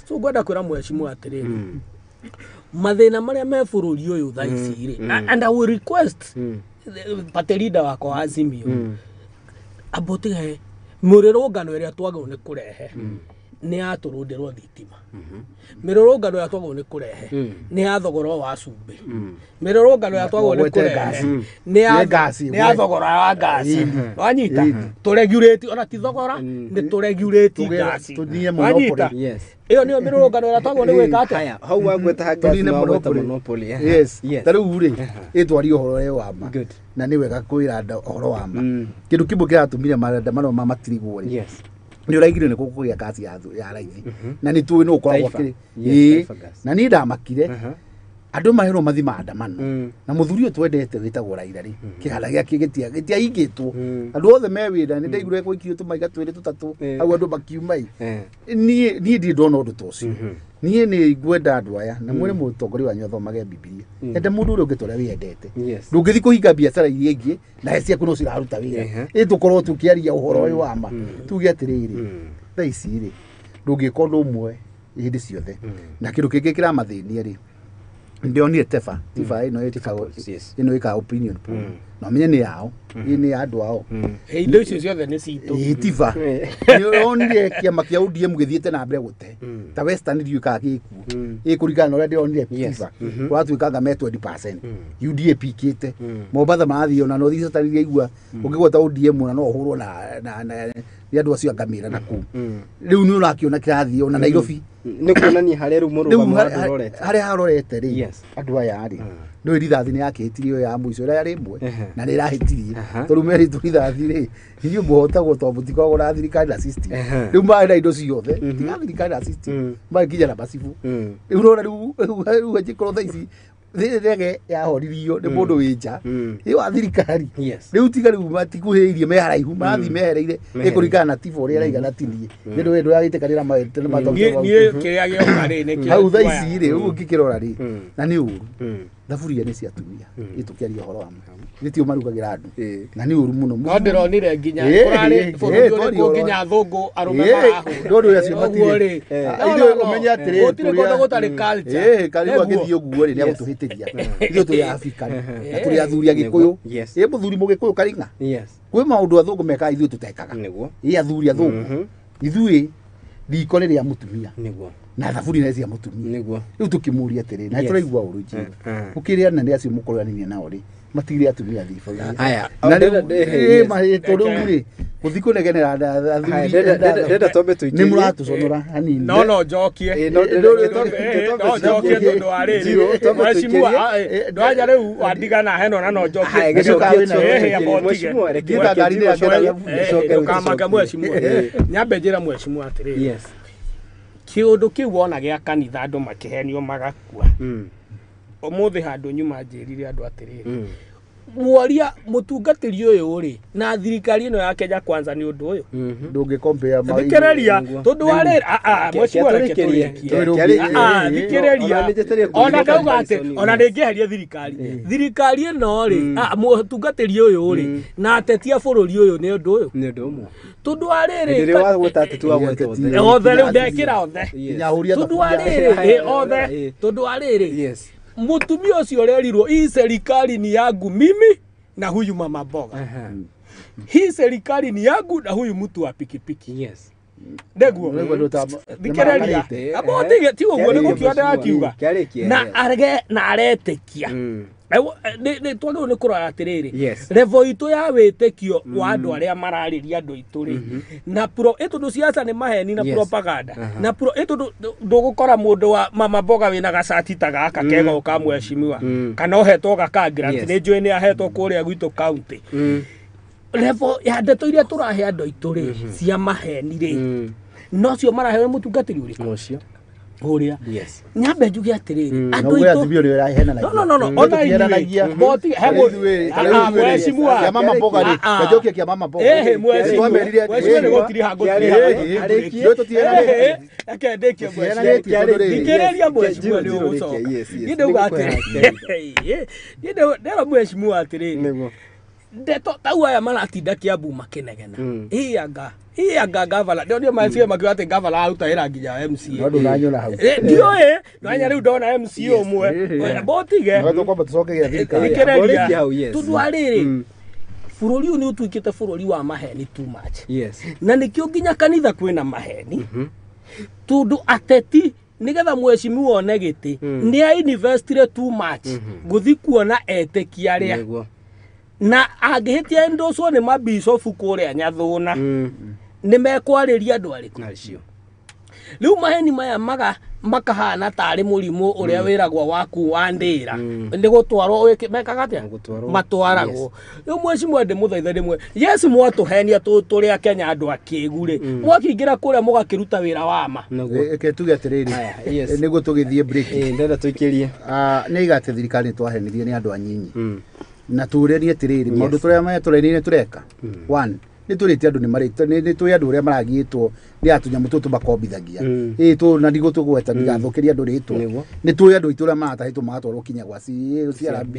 so ngwenda kwira mwecimu atiri mathina maria me bururi uyu tha ici ri and I will request party leader wako Azimio abotige murirungano iria twagwo ni kurehe ni aturundirwo thitima mirurungano ya twagwo ni kurehe ni athogoro wa cumbi mirurungano ya twagwo ni kurehe ni athogoro wa gasi wanyita to regulate ona ti thogora ni to regulate gasi wanyita iyo niyo mirurungano ya twagwo ni gwika atia hau wagweta hagasi na monopoly yes taru uri itwari uhoro wa ma na ni wega kwira uhoro wa ma kindu kimwe kiratumire maandamano ma matirigwo ri ni uraigire ni kukugia gasi ya raithi na ni tuwe no ukoragwo kiri na ni ndamakire andu mahero mathi maandamano na muthuri uyu twendete witagwo Raila ri kihara giake gitia ingitwo andu othe me wira ni ndaigure gwikirio tumaiga twiri tutatu au andu makiumai ni ndi ndona undu tocio ni ni ngwenda andu aya na mwere mutongori wanyu athomage Biblia ende mundu uri ungitora wendete ndungithi kuhinga biacara iria ingi na ecia kuno ciraruta wira tukorwo tukiaria uhoro uyu wa ma tuge atiriri tha ici ri ndungikorwo umwe hindi ciothe na kindu kingi kiramathinia ri ndionire tifa ino ika opinion no menye ni yao ni andu ao indo icio ciothe ni citu tifa onire kiama kia ODM githiete na mbere gute ta Western riuka giku ikurigana uria ndionire tifa watwikanga me 20% UDA pikite mobatha mathi ona no thisa tariria igua ungigweta ODM ona no hurwo na andu acio angamira na ku riu ni urakiona kirathi ona Nairobi ni kuonania hare ru murugamo harorete hare harorete ri andu aya ri no irithathi ni yakitirio ya muico ria rimwe na ni rahitirie toru meri turithathi ri hiyo muhotagwo to mutiko gora thirikari na system riu maira indo ciothe tiga thirikari na system makinya na basifu riu rora riu ajikorwo tha ici thirege ya horirio ni mundu winja wa thirikari riu tiga riu matikuhiirie me haraihu mathi mehereire ikuringana na tifo ria raiga na tinie ndu wendu agitekanira maete matongo nie kiria gioka ri ni kia au tha ici ri u ngikirora ri na ni uru thaburia ni cia tumia itukiaria horo wa nitio marugagira andu na ni uru muno no ndironire nginya kurari bururi nginya thungu arume marahu ndu ya cio matire indo umenya atiri gutire kundu gutari culture karibu agithio guo ri ni agutuhitiria ithu turi Africa na turi athuri agikuyu muthuri mugikuyu karinga kwi maundu athungu meka ithu tutekaga niguo athuri athungu ithui riko ria mutumia niguo na thaburi na cia mutumia niguo riu tukimuria atiri na turaigua uru njiro ukiria na ndia cio mukoranirie nao ri matigire atumia thifa haya ma toru ri kuthiko negenera ndenda tombe tuikirie ni Muratho sonora hanini no jokie no jokie tondu ariri mwecimu ndwaja riu wandigana heno na no jokie mwecimu rekita gari ni agera kamanga mwecimu nyambe njira mwecimu atiri kiundu kiu wona gia kanitha andu makihenio magakua umuthi handu nyuma njirire andu atiriri mwaria mutungatiri uyu ri na thirikari ino ya Kenya kwanza ni undu uyu ndungicompare thikereria tondu warira mwecimu rekeria thikereria ona kauga ati ona ndingiheria thirikari ino ri mutungatiri uyu ri na ateti a bururi uyu ni undu uyu tondu wariri ndire wa gutata tu agwete othe riu ndekira othe tondu wariri othe tondu wariri mutumia ucio rerirwo hii serikali ni yangu mimi na huyu mama boga hii serikali ni yangu na huyu mtu wa pikipiki ndeguo thikereria abotige ti uguo ni gukiona akiuga na arege na aretekia nä twagä nä kå rora atä rä rä revo itå ya wä tä kio wa andå arä a mararä ria andå itå rä na ä tå ndå ciaca nä maheni na propaganda na ä tå ndå gå kora må ndå wa mama mboga wä na gacati ta gaka kega å kamwecimiwa kana å hetwo gakangiranti nä njå ä nä ahetwo kå rä a gwitå kauntä revo ya ndeto iria tå rahe andå aitå rä cia maheni rä no cio maraheo må tungatä ri å rä kå Oria. Yes. Nyambe njuge atiriri. Andu ito. No. Ona iheranagia. Boti hego. Mheshimiwa. Ya mama mboga ri. Kajokia kia mama mboga. Mheshimiwa. Mheshimiwa ni gotiri hango. Yo tutiera. Akendekia mheshimiwa. Nikereria mheshimiwa ni uguso. Ninde ugate. Ninde mheshimiwa atiriri. Ndeto tau aya maratinda Kiambu makenegena ianga gavala ndio macio makiwa ati gavala autahira nginya MCA ndu nanyona hau ndio nanya riu ndona MCA umwe botige no kwamba tucoke gya thirikari nikereria tudwariri bururi ni utuikite bururi wa maheni too much na nikio nginya kanitha kwina maheni tundu ateti nigetha mheshimiwa one giti ni a investire too much guthi kuona eteki aria na angihitia ndoswo ni mabicobu kuria Nyathuna ni mekwariria andu ariku riu maheni maya makahana tari murimu uria wiragwo waku wa ndira ni gutwarwo mekaga atia matwaragwo riu mheshimiwa ndi muthaitha ndimwe yes mwatuhenia turi a Kenya andu akigure mwakingira kuria mugakiruta wira wa ma eke tuge atiriri niguo tugithie break ndenda tuikirie ni igate thirikari twahenirie ni andu anyinyi na turerie atiriri maundu turia matureni tureka one ni turite andu ni marite ni tu andu uria maragiitwo ni atunyamu tutu bakombithagia tu na ndigo tugweta ndigathukiria andu ritwo ni tu andu itura matahitwo magatwarwo kinya gwa CRB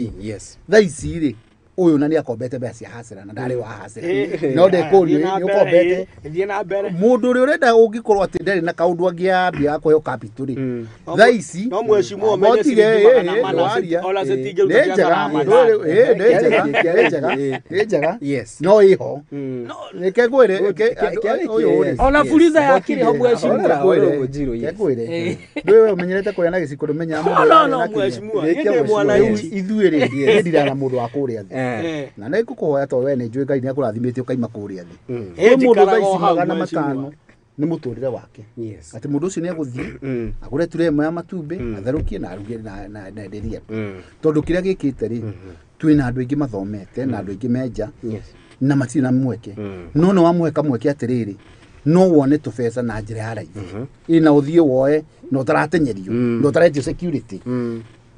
thaici ri uyu na ni akombete mbeca hasira na ndari wa hasira no ndekuri ni ukombete thie na mbere mundu uri urenda ungikorwo ati ndari na kaundu angiambia akoyo capital ri thaici no mheshimiwa umenyesiri na mana ola setige utajaga ndejaga no iho nike gwire uyu uri ona fuliza yakiri ho mheshimiwa ngwire wewe umenyerete kuria na giciko rumenya mundu no mheshimiwa ende mwana ithuiri ndira na mundu wa kuria na nä kå kåhoya to we nä njå Ngai nä akå thä å kaima kå rä a thä må ndå thaici 500 nä må tå rä re wake atä må ndå å cio nä egå thiä agå re ture ĩmwe ya matumbä atherå kie na aruge na enderia tondå kä rä a gä kä te rä twä na andå aingä mathomete na andå aingä menja na matirä na mweke no nä wamweka mweke atä rä rä no wone tå beca na njä ra ya raithi ä na å thiä woe na å taratenyerio na å tarendio security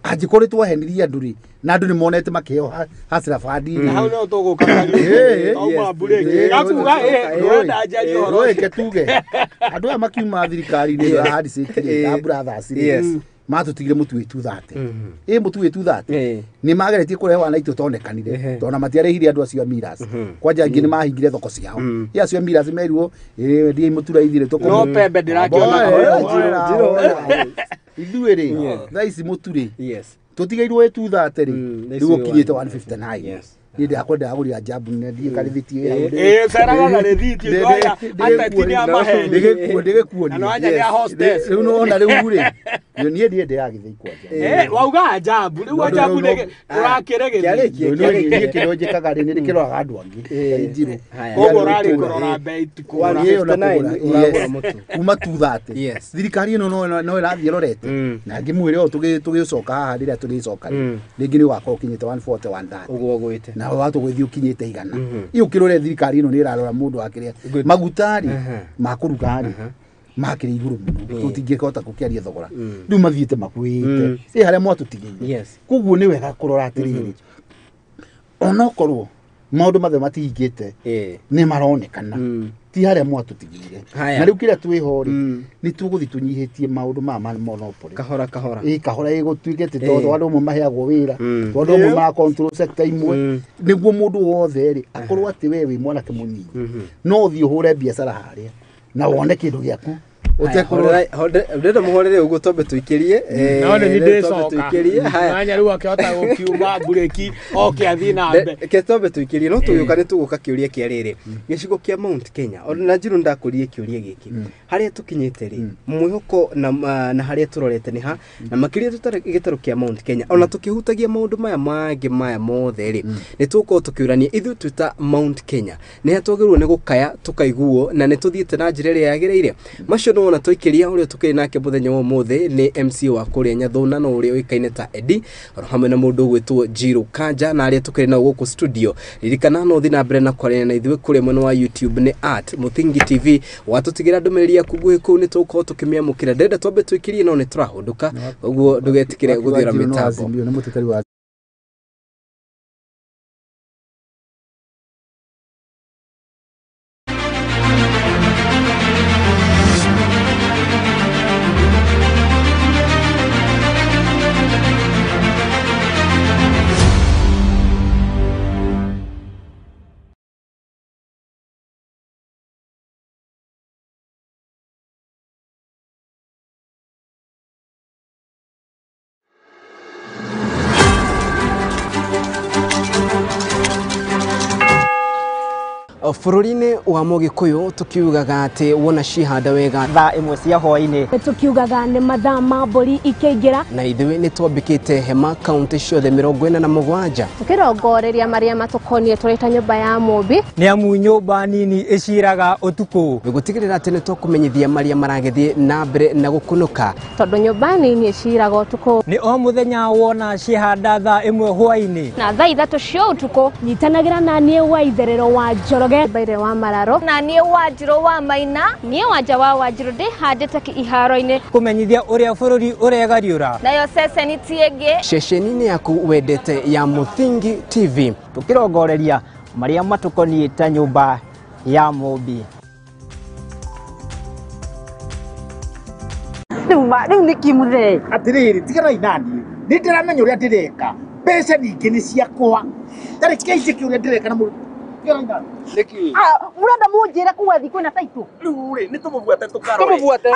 angĩkorwo twahenirie andũ rĩ na andũ nĩ monete makĩheo hasira bandi na hau no tũgũka kari auma bureki gakuga rwenda njari horo reke tuge andũ aya makiuma thirikari-inĩ ya handshake ya brothers rĩ matutigire mũtu wĩtu thate mũtu wĩtu thate nĩ mageretie kũrehe wana itũ tonekanire tondũ matiarĩhire andũ acio miras kwanja angĩ nĩ mahingire thoko ciao acio miras merirwo ndiĩ mũtu raithire tũkũ no pembe ndĩrakĩona ithuĩ rĩ thaa ici mũtu rĩ tutigairwo wĩtu thate rĩ rĩu ũkinyĩte 159 ni ndio akwenda aguri ajabu ne die kalithiti ya saraga na rethiti ngoya hata tini amahe ndegekuona no anya ya hostess riu no na riu ri yo nie die ya githikwa wauga ajabu riu ajabu ne urakirege nie kiroje kagari ni kiroga andu angi njiru kogo rari korora bait ko kuma tuthate thirikari no irathie rorete na ngimwire o tugicoka haha rira tugicoka ringi ni wakwa ukinyite 141 that uguo gwite na watu gwithi ukinyite igana iyo kirore thirikari ino ni irarora mundu akiria magutari makurugari makiri iguru tutingikota kukiaria thogora riu mathiite makuite haria mwatutigiire kuguo ni wega kurora atiriri onokorwo maundu mathe matihingite ni maronekana ti haria mwatutigire na riu kiria twihori ni tuguthi tunyihitie maundu ma monopoly kahora kahora igutwikete tondu andu mo maheagwo wira tondu mo ma control sector imwe niguo mundu wothe ri akorwo ati we wi mwanake munini no uthi uhure biacara haria na wone kindu giaku utekorora ndenda muhorere ugo tombe tuikirie no ni ndecoka tuikirie haya riu akihota gukiuma bureki oke athi na mbe ke tombe tuikirie no tuyuka ni tuguka kiuria kia riri gicigo kia Mount Kenya ona njiru ndakurie kiuria giki haria tukinyite ri mwihoko na haria turorete ni ha na makiria tutare gitaro kia Mount Kenya ona tukihutagia maundu maya mangi maya mothe ri ni tuko tukiurania ithu twita Mount Kenya ni hatwagirwo ni gukaya tukaiguo na ni tuthiete na njira ria yagireire macio no na tuikiria uria tukiri nake muthenya wa mothe ni MC wa kuria Nyathuna no uria uikaine ta Edi oro hamwe na mundu gwitwo Jiru Kanja na aria tukiri na guku studio ririkana no thina mbere na kwaria na ithuĩ kuri mwena wa YouTube ni @Muthingi TV watutigira ndumiriri yaku nguhi kuu ni tuko tukimiamukira ndenda twambe tuikirie no ni turahunduka uguo ndugetikire guthira mitambo Fururine wa Mugikuyu tukiugaga ati wona cihanda wega thaa imwe cia hwaini tukiugaga ni mathaa ma mburi ikeingira na ithuĩ ni twambikite hema county ciothe 47 tukirongoreria maria matukonie turita nyumba ya mumbi ni amu nyumba nini iciraga utuku gutigirira ati ni twakumenyithia maria maragethie na mbere na gukunuka tondu nyumba nini iciraga utuku ni o muthenya wona cihanda thaa imwe hwaini na thaa 3 cia utuku nyitanagira na nie wa itherero wa Njoroge Baire wa Mararo na nie wa Njiro wa Maina nie wa Njawa wa Njiro ndi handite ki iharo-ini kumenyithia uria bururi uregariura nayo ceceni tienge ceceni-ini yaku wendete ya Muthingi TV tukirongoreria maria matukonie ta nyumba ya mumbi riu ni kimuthe atiriri tigana inani ni ndiramenya uria ndireka mbeca ningi ni ciakwa tariki ici kiuria ndireka na murenda munjire kuwa thiku na taitu riu ri ni tumubuate tukarore muthe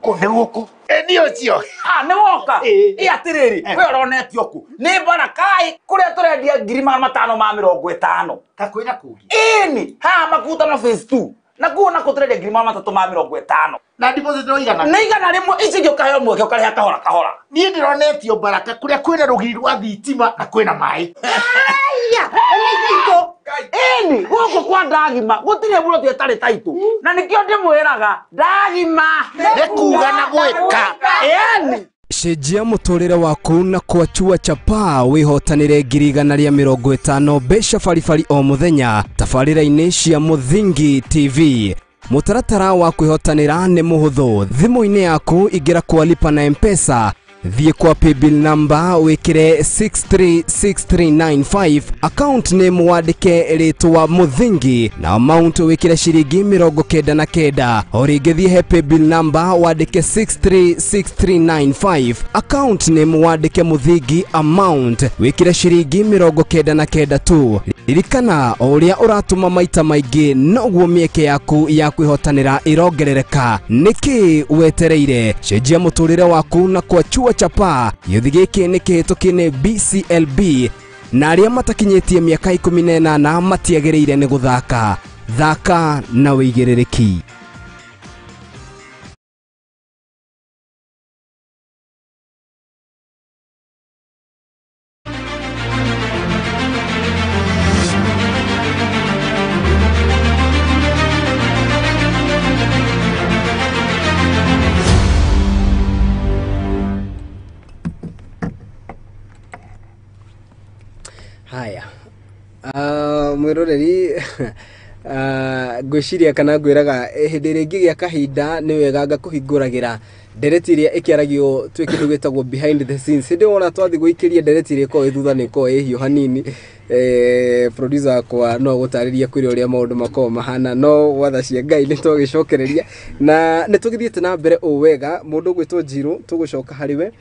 kunde guku ndio cio ni woka atiriri we uronetio ku ni barakai kuria turendia 550 kakwira kugi ini ha makuta na phase 2 na kuona kuturendia 350 na deposit no igana ni igana rimwe ici gyo kayo mweke ukari kahora kahora ni ndironetio baraka kuria kwina rugiri rwa thitima na kwina mai aya iko ini guku kwa ndagima gutire buro twetare taitu na nikio ndimwiraga ndagima nikuga na gwika yani cenjia muturire waku na kwachua chapa wihotanire 150 mbeca baribari o muthenya tabarira-ini cia Muthingi TV mutaratara wa kwihotanira ni muhuthu thimu-ini yaku ingira kwa lipa na M-Pesa thie kwa paybill number wikire 636395 account name wandike ritwa Muthingi na amount wikire ciringi 99 oringi thie he paybill number wandike 636395 account name wandike Muthingi amount wikire ciringi 99 tu ririkana uria uratuma maita maingi noguo mieke yaku ya kwihotanira irongerereka niki wetereire cenjia muturire waku na kwachua chapa yuthi giki ni kihitũki-inĩ BCLB na aria matakinyitie miaka 18 matiagĩrĩire ni guthaka thaka na wĩigĩrĩrĩki. Haya mwiroreri ngwiciria kana ngwiraga hindi iri ngigia kahinda ni wega ngakuhinguragira ndereti iria ikiaragio twi kindu gitagwo behind the scenes hindi wona twathi guikiria ndereti iria ko ithutha ni ko ihio hanini producer kwa no gutariria kwiri uria maundu mako mahana no watha cia Ngai ni twagicokereria na ni tugithiete na mbere o wega mundu gwitwo Njiro tugucoka hariwe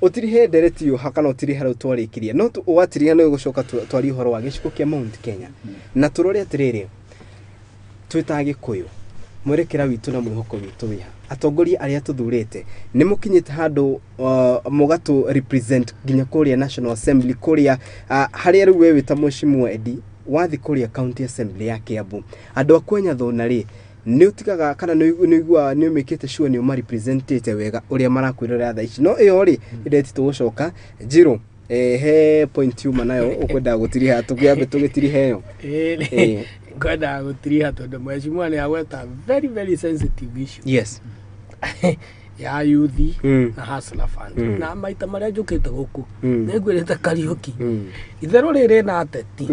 utirihe ndereti yo hakana utiri haro twarikiria no watiriha no gucoka twari horo wa gicigo kia Mount Kenya na turore atiriri twita Gikuyu mwerekera witũ na mwĩhoko witũ wiha atongoria arĩa tuthurĩte nĩ mũkinyĩte handũ mũgatũ represent nginya kũrĩa National Assembly kũrĩa harĩa rĩu wewe ta Mheshimiwa Edi wathi kũrĩa County Assembly ya Kiambu andũ akwenya thona rĩ nĩ utigaga kana nĩ igua nĩ umekete sure nĩ uma representate wega ũrĩa marakwĩrora thaa ici no ĩyo rĩ ndeti tũgũcoka Jiro he point yuma nayo ukwenda gũtiriha tũgĩambe tũgĩtirihe yo ngwenda gũtiriha tondũ Mheshimiwa nĩ agweta very very sensitive issue yes ya yuthi na hustler fund na maita marĩa njũkĩte gũkũ nĩ ngwĩrĩte Kariuki itherũ rĩrĩ na ateti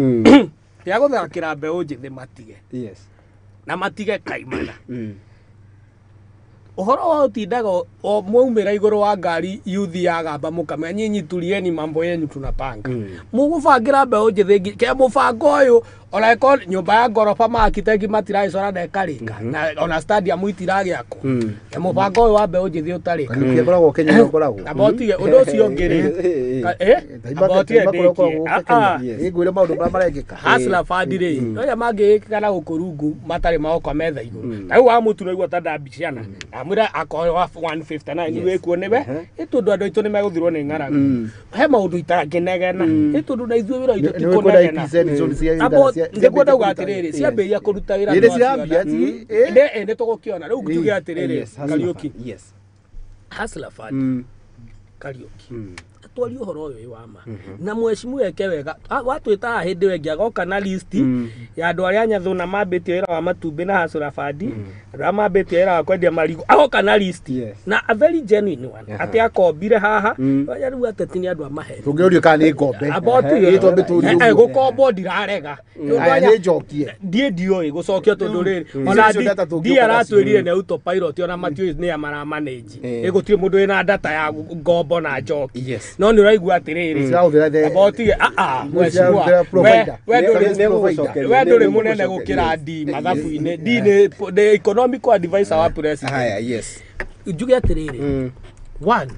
ya gũthakĩra mbeũ njĩthĩ matige yes na matige kaimana uhoro wa utindaga o mwaumira iguru wa ngari yuthi ya gamba mukame nyinyi tulieni mambo yenu tunapanga mugubangira mbeũ njĩthĩ ke mubango uyu oraiko nyumba ya ngorofa ma architect matiraicara ndekaringa na ona stadium itiragiakwo ke mubango uyu wa mbeũ njĩthĩ utarika ngoragwo Kenya ngoragwo abotige undu ucio ngiri abotige ngwire maundu marengeka hasla fadire oya mangĩkana gukurungu matari maoko metha iguru rĩu wa mutu igua tada biciana amura akoyo wa 159 wekuo niwe itundu andu itu nimegũthirwo nĩ ng'aragu he maundu itarangenegena itundu na ithuĩ wĩra itu tikunegena ndĩkwenda uga atĩrĩrĩ ciambĩria kũruta wĩra nĩ tũgũkĩona rĩu tuge atĩrĩrĩ Kariuki yes hustler fund Kariuki twari uhoro uyu wa ma na Mheshimiwa eke wega watwita hindi wengi agoka na list ya andu aria nyathuna mambĩtie wĩra wa matumbĩ na hustler fund arĩa mambĩtie wĩra wa kwendia marigo agoka na list na a very genuine one ati akombire haha oya rĩu ateti nĩ andu amahe tũngĩũrio kana nĩ ngombe gũkombo ndirarega nĩ njokie ndiũĩ gũcokia tondũ rĩrĩ ona ndi aratwĩrire nĩ autopilot ona matiũĩ nĩ amaramanage ĩgũtirĩ mũndũ wĩna data ya ngombo na njoki no nĩ ũraigua atĩrĩrĩ abotige Mheshimiwa we ndũrĩ mũnene gũkĩra ndi mathabu-inĩ ndi nĩ economic advisor wa president haya yes njuge atĩrĩrĩ one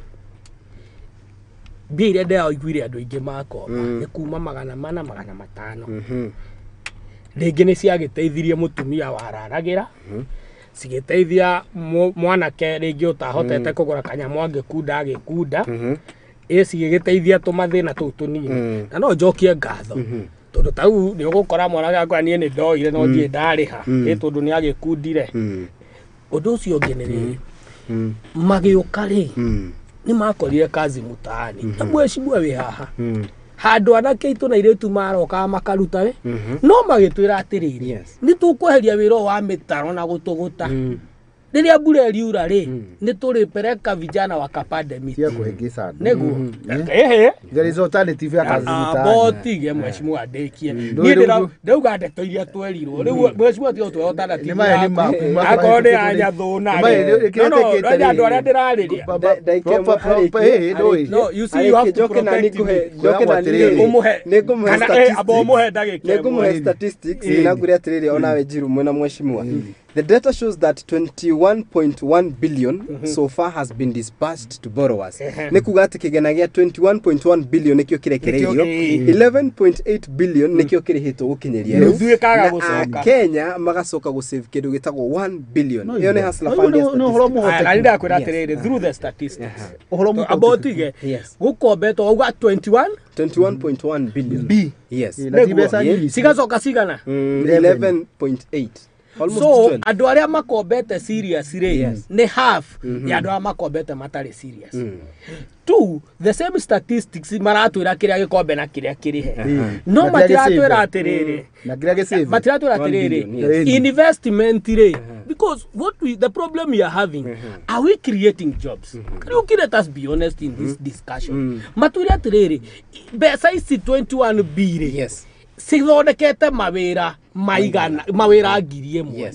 mbia iria ndĩraiguire andũ aingĩ makomba nĩ kuma 400 500 rĩngĩ nĩ ciagĩteithirie mũtumia wararagĩra cigĩteithia mwanake rĩngĩ ũtahotete kũgũra kanyamũ angĩkunda agĩkunda cigĩgĩteithia tũmathĩna tũu tũnini na no njokie ngatho tondũ tau nĩ ũgũkora mwanake akwa niĩ nĩ ndoire no ndiĩ ndarĩha tondũ nĩ agĩkundire ũndũ ũcio ũngĩ nĩ rĩrĩ magĩũka rĩ nĩ makorire kazi mutaani na Mheshimiwa wĩ haha handũ anake itu na iretu maroka makaruta we no magĩtwĩra atĩrĩrĩ nĩ tũkweheria wĩra wa mĩtaro na gũtũgũta rĩrĩa mbura riura rĩ nĩ tũrĩpereka vijana wakapande miti ya kuhengesa neguo there is alternative ya kazi mtaani botige Mheshimiwa ndekie niĩ ndauga ndeto iria twerirwo rĩu Mheshimiwa tiga twe alternative akone anya thuna no andũ arĩa ndĩrarĩria no you see you have to protect umuhe ndagĩke nĩngũmũhe statistics nagũrĩ atĩrĩrĩ onawe Jiru mwena Mheshimiwa. The data shows that 21.1 billion so far has been disbursed to borrowers. Nikuga ati kigena gĩa 21.1 billion nikio kirekereirio 11.8 billion nikio kirihitwo gukinyeria rĩu Kenya magacoka gũsave kĩndũ gĩtagwo 1 billion. Iyo nĩ hustler fund. Alinda kwenda atĩrĩrĩ through the statistics about ige gukombetwo uga 21.1 billion B yes sigacoka sigana 11.8 so andu aria makombete serious ni half ya andu aria makombete matari serious two the same statistics maratwira kiria gikombe na kiria kirihe no matiratwira atiriri na kiria gisave matiratwira atiriri investment rate because the problem we are having are we creating jobs let us be honest in this discussion matwira atiriri pesa isi 21 billion yes sithondekete mawĩra ngiri ĩmwe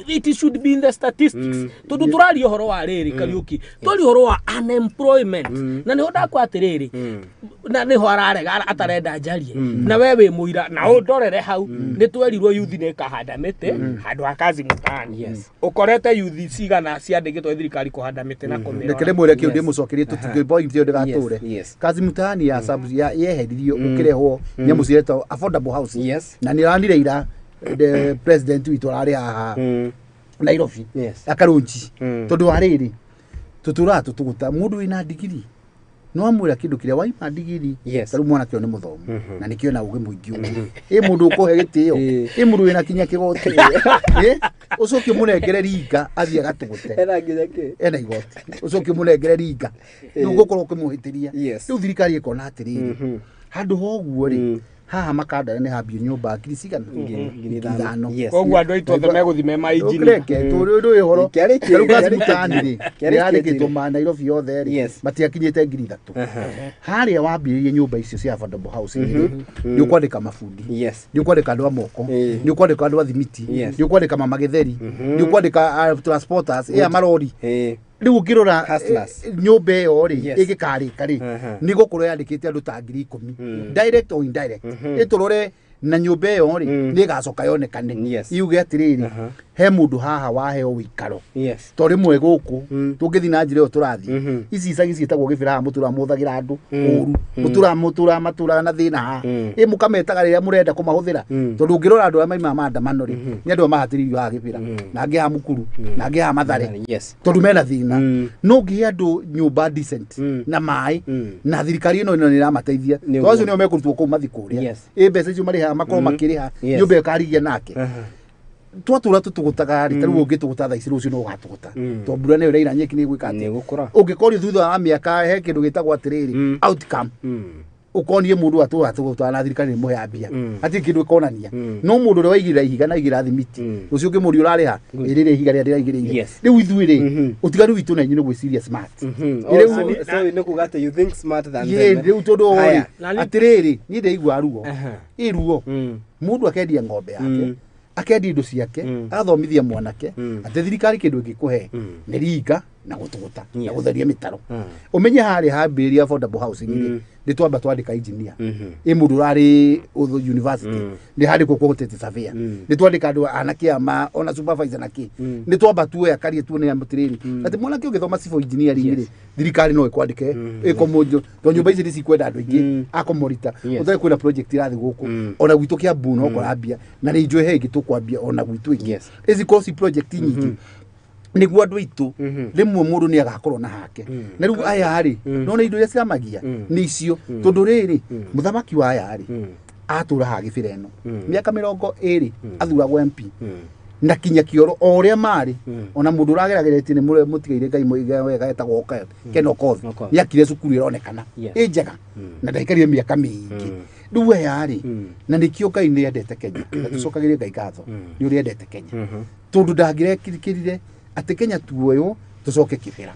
it should be in the statistics tondu tũraria ũhoro wa rĩrĩ Kariuki tũraria ũhoro wa unemployment na nĩho ndakwa atĩrĩrĩ na nĩho ararega atarenda njarie na we wĩ mũira na ũndorere hau nĩ twerirwo youth nĩ kahanda mĩtĩ handũ ha kazi mutaani ũkorete youth cigana ciandĩkĩtwo thirikari kũhanda mĩtĩ na kũmĩrora rekere mwĩre kĩu ndĩmũcokerie tũtige point ĩyo ndĩgatũre kazi mutaani ya sub yeheririo ũkĩrehwo nyamũ ciretwo affordable housing na nĩ ranire ira the president witũ ararĩ haha Nairobi akarunji tondu ariri tutura tutuguta mundu ina digiri no amwira kindu kiria waima digiri taru mwana kio ni muthomu na nikio na ugi muingi mundu ukohe gitio mundu wina kinya kigoti ucoki munengere ringa athia gatugute ena igoti ucoki munengere ringa ndugukorwo ukimuhitiria riu thirikari ikona atiriri handu hoguo ri haha makanda ne habio nyumba ngiri cigana ngiri koguo andu aitu othe meguthime ma injini ndu ihoro riu gazi mutani ri yari kituma Nairobi yothe ri matiakinyite ngiri 3 haria wambiririe nyumba icio cia affordable housing ni ukwandika mafundi ni ukwandika andu amoko ni ukwandika andu athimiti ni ukwandika mama githeri ni ukwandika transporters marori riu ngirora nyumba iyo ri igikarika ri ni gukorwo yandikite andu ta ngiri 10 direct or indirect iturore na nyumba iyo ri ni gacoka yonekane iuge atiriri he mundu haha waheo wikaro to rimwe guku tungithi na njira iyo turathi ici icagi cietagwo gibira mutura muthagira andu uru mutura na thina ha mukametaga riria murenda kumahuthira tondu ngirora andu a maima maandamano ri ni andu mahatiririo ha gibira na ngi ha mukuru na ngi ha mathare tondu mena thina no ngi andu nyumba decent na mai na thirikari ino ni iramateithia to acio nio mekurutwo ku mathikuria mbeca icio mariha makorwo makiriha nyumba ikarigia nake twatura tutugutaga ri taru ungituguta tha iciru cio no gatuguta to mbura ne ira nyeki ni gwika ati ungikorio thutha wa miaka he kindu gitagwo atiriri outcome ukonie mundu atuguta na thirikari ni muhambia ati kindu ikonania no mundu ri waigira ihiga na igira thimiti ucio ungi muri urariha irire ihiga ria ndiraigirire riu ithuire utigaru witu na nyine gwiciria smart so ni kugate you think smarter than them riu tondu ori atiriri ni ndeigwa ruo iruo mundu akendia ng'ombe yake akendi indo ciake athomithia mwanake ate thirikari kindu ngikuhe ni ringa na gutuguta na gutheria mitaro umenye hari hambiria affordable housing ni twamba twandika engineer mundu rari university ni hari kukontete surveyor ni twandika andu anake ama ona supervisor naki ni twamba tuwe akarie tuone amutiriri ati mwanake ugithoma civil engineering ri thirikari no ikwandike ikomojo to nyumba ici nicikwenda andu ingi akomorita uthai kwina project irathi guku ona gwitu kia bu no korambia na ni njwe he gitukwambia ona gwitu ingi izi kosi project nyingi niguo andu aitu rimwe mundu ni agakorwo na hake na riu aya ri no indo iria ciramagia ni icio tondu riri muthamaki wa aya ri atura ha gibira eno miaka 20 athuragwo MP na kinya kioro o uria mari ona mundu uragerageretie ni mutigaire ngai muiga wega etagwo ka keno kothi yakire cukuru ironekana njega na ndaikarie miaka mingi riu aya ri na nikio ngai ni endete Kenya na tucokagirie ngai gatho ni uri endete Kenya tondu ndagirekirire ati Kenya tuoyo tucoke kibira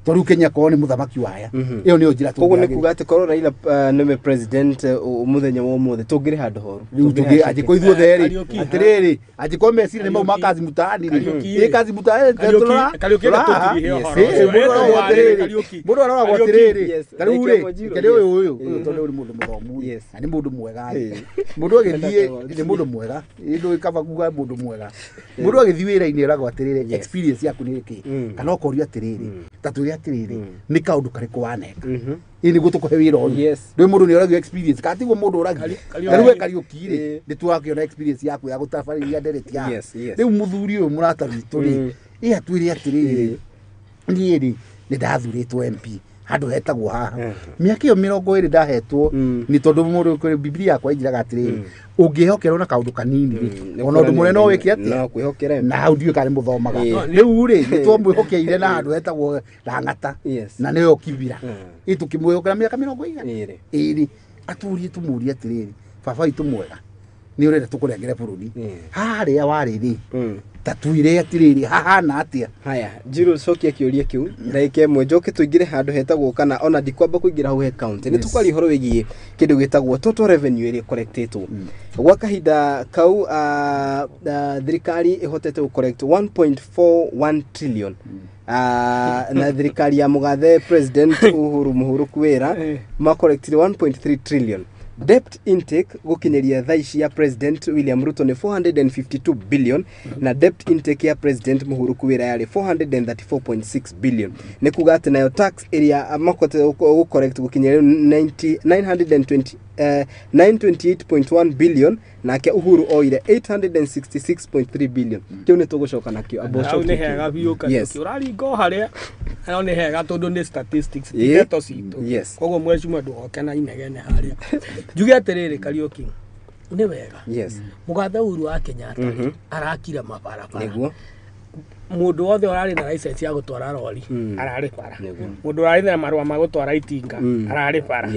toru Kenya ko ni muthamaki waya iyo niyo njira koguo ni kuga ati korwo Raila nime president umuthenya wa umuthe tungire handu horu tungi ajiko ithuo theri atiriri ajiko mesiri ni mau makazi mutani ri kazi mutani Kariuki tutirihe mundu ara gwatiriri tarure kende uyu tondu uri mundu muthomu ani mundu mwega mundu agithie ni mundu mwega indu ikaba kuga mundu mwega mundu agithie wira-ini uragwa atiriri experience yaku ni iki kana ukorio atiriri tatu atiriri ni kaundu kariku waneka ini gutukuhe wira uyu ndwi mundu ni uragio experience katiguo mundu uragio riwe Kariuki ri ndituakiona experience yaku ya gutafariria ndereti ya riu muthuri uyu Muratho witu ri atwire atiriri ni ri ni ndathuritwo MP handu hetagwo haha miaka iyo 20 ndahetwo ni tondu mundu kuri Biblia yakwa injiraga atiriri ungihokerwo na kaundu kanini ri ona undu munene wiki ati no kwihokere na audio kari muthomaga riu ri nitwamwihokeire na handu hetagwo Lang'ata na niyo kibira itukimwihokera miaka 20 iri aturie tumurie atiriri baba itu mwega ni urenda tukurengere bururi haria wariri tatuire atiriri hahana atia haya jiro cokia kiuria kiu ndaike mwe njoke tuingire handu hetagwo kana ona ndikwamba kuingira hau he county ni tukwari horo wigie kindu gitagwo total revenue iri collectetwo gwa kahinda kau thirikari ihotete ku collect 1.41 trillion na thirikari ya mugathe president Uhuru Muhuru Kwera ma collected 1.3 trillion debt intake gukinyeria thaici ya President William Ruto ni 452 billion na debt intake ya President Muhuru Kuwira yari 434.6 billion ni kuga ati nayo tax area makote correct gukinyeria 928.1 billion na kia Uhuru oire 866.3 billion kio ni tugucoka nakio abosho ni hega biuka kio rari go haria ano ni hega tondu ni statistics titeto cito kogo mweshimwe ndukena inegene haria njuge atiriri Kariuki ni wega mugathe Uhuru wa Kenyatta arakira mabarabara niguo mundu wothe urari na license ya gutwara lori arari bara mundu urari na marua ma gutwara itinga arari bara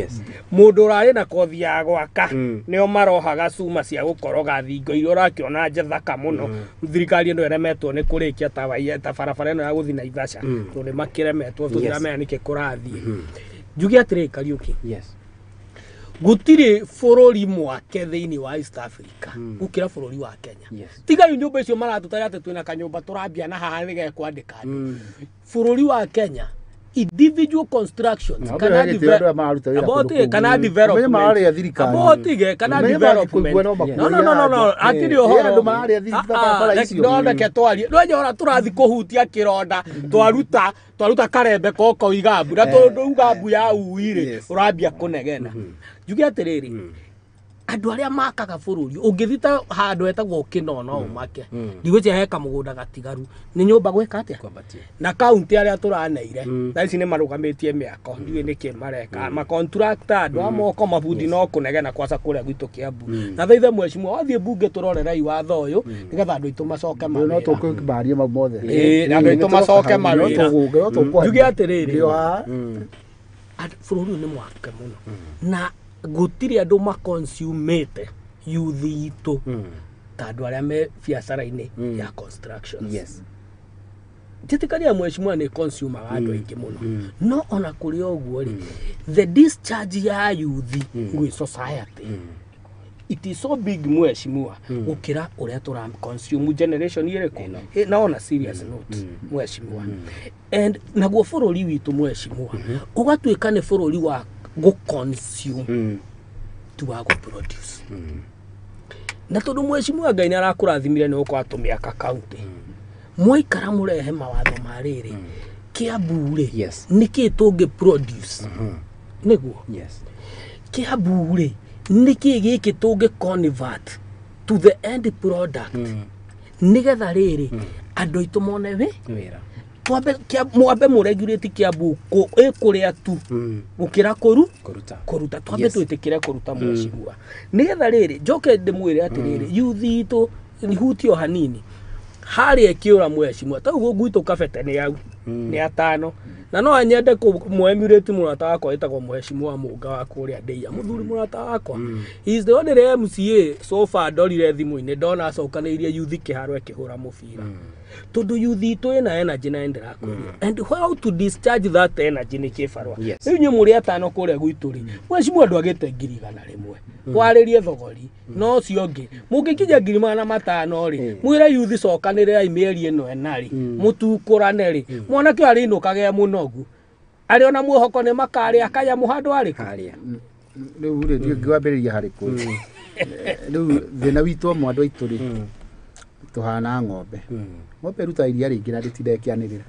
mundu urari na kothi ya gwaka nio marohaga cuma cia gukoroga thingo irio rakiona njethaka muno thirikari ino eremetwo ni kurikia ta barabara ino ya guthi na Ivasha tuli makiremetwo tuthiramenya niki kurathie njuge atiri Kariuki gutiri bururi mwake thiini wa East Africa ukira bururi wa Kenya tiga nyumba icio maratutari ati twina kanyumba turambia na haha nige kwandika bururi wa Kenya individual constructions kana development no atiri ohoro no ke twari no nyora turathi kuhutia kironda twaruta karembe koko igambu na tondu ugambu ya uire urambia kunegena njuge atiriri andu aria makaga bururi ungithita handu etagwo Kinono umake ndigwice heka mugunda gatigaru ni nyumba gweka atia na county aria turaneire thaici ni marugamitie miako ndiwe niki mareka ma contractor andu amoko mabundi no kunegena kwasa kuria gwitu Kiambu na thaithe mweshimwe wathie bunge turorerei watho uyu nigetha andu itu macoke mawira no tukubaria mothe andu itu macoke mawira njuge atiriri bururi ni mwake muno na gutiri andu maconsumate youth itu tandu aria me biacara-ini ya construction titikaria mweshimwa ni consumer andu aingi muno no ona kuri oguo ri the discharge ya youth ngui society it is so big mweshimwa ukira uria tura consume generation ireko na ona serious note mweshimwa and naguo bururi witu mweshimwa ugatwika ni bururi wa go consume tuwa go produce na tondu mweshimwa Ngai arakurathimire ni uko atumia ka county mwaikara murehe mawatho mariri Kiambu ri niki tungi produce niguo Kiambu ri niki giki tungi convert to the end product nigetha riri andu itu mone wira mwambe muregulate Kiambu ikuria tu gukira kuruta twambe twitikire kuruta mweshimwa nigetha riri njoke ndimwire atiriri youth itu ni hutio hanini hari ekiura mweshimwa taguo gwitu kabete ni yau ni atano na no anyende kumwemurate murata wakwa itagwo mweshimwa munga wa kuria ndeia muthuri murata wakwa he is the only MCA so far ndorire thimu-ini ndona acokanirie youth kiharo ekihura mubira tondu youth itu ina energy na endera kuria and how to discharge that energy ni kibarwa riu nyu muri atano kuria gwitu ri mweshimwa andu agite 100,000 waririe thogori no cio ngi mungikinya 500 ri mwire youth cokanire ai mieri ino enari mutukurane ri mwanake ari inukage munogu ari ona muhoko ni makari akaya muhandu ari karia riu ri ngwambiriria hari ku riu thina witu mwandu aitu ri tuhana ng'ombe ng'ombe ruta iria ringi na ritinde kianirira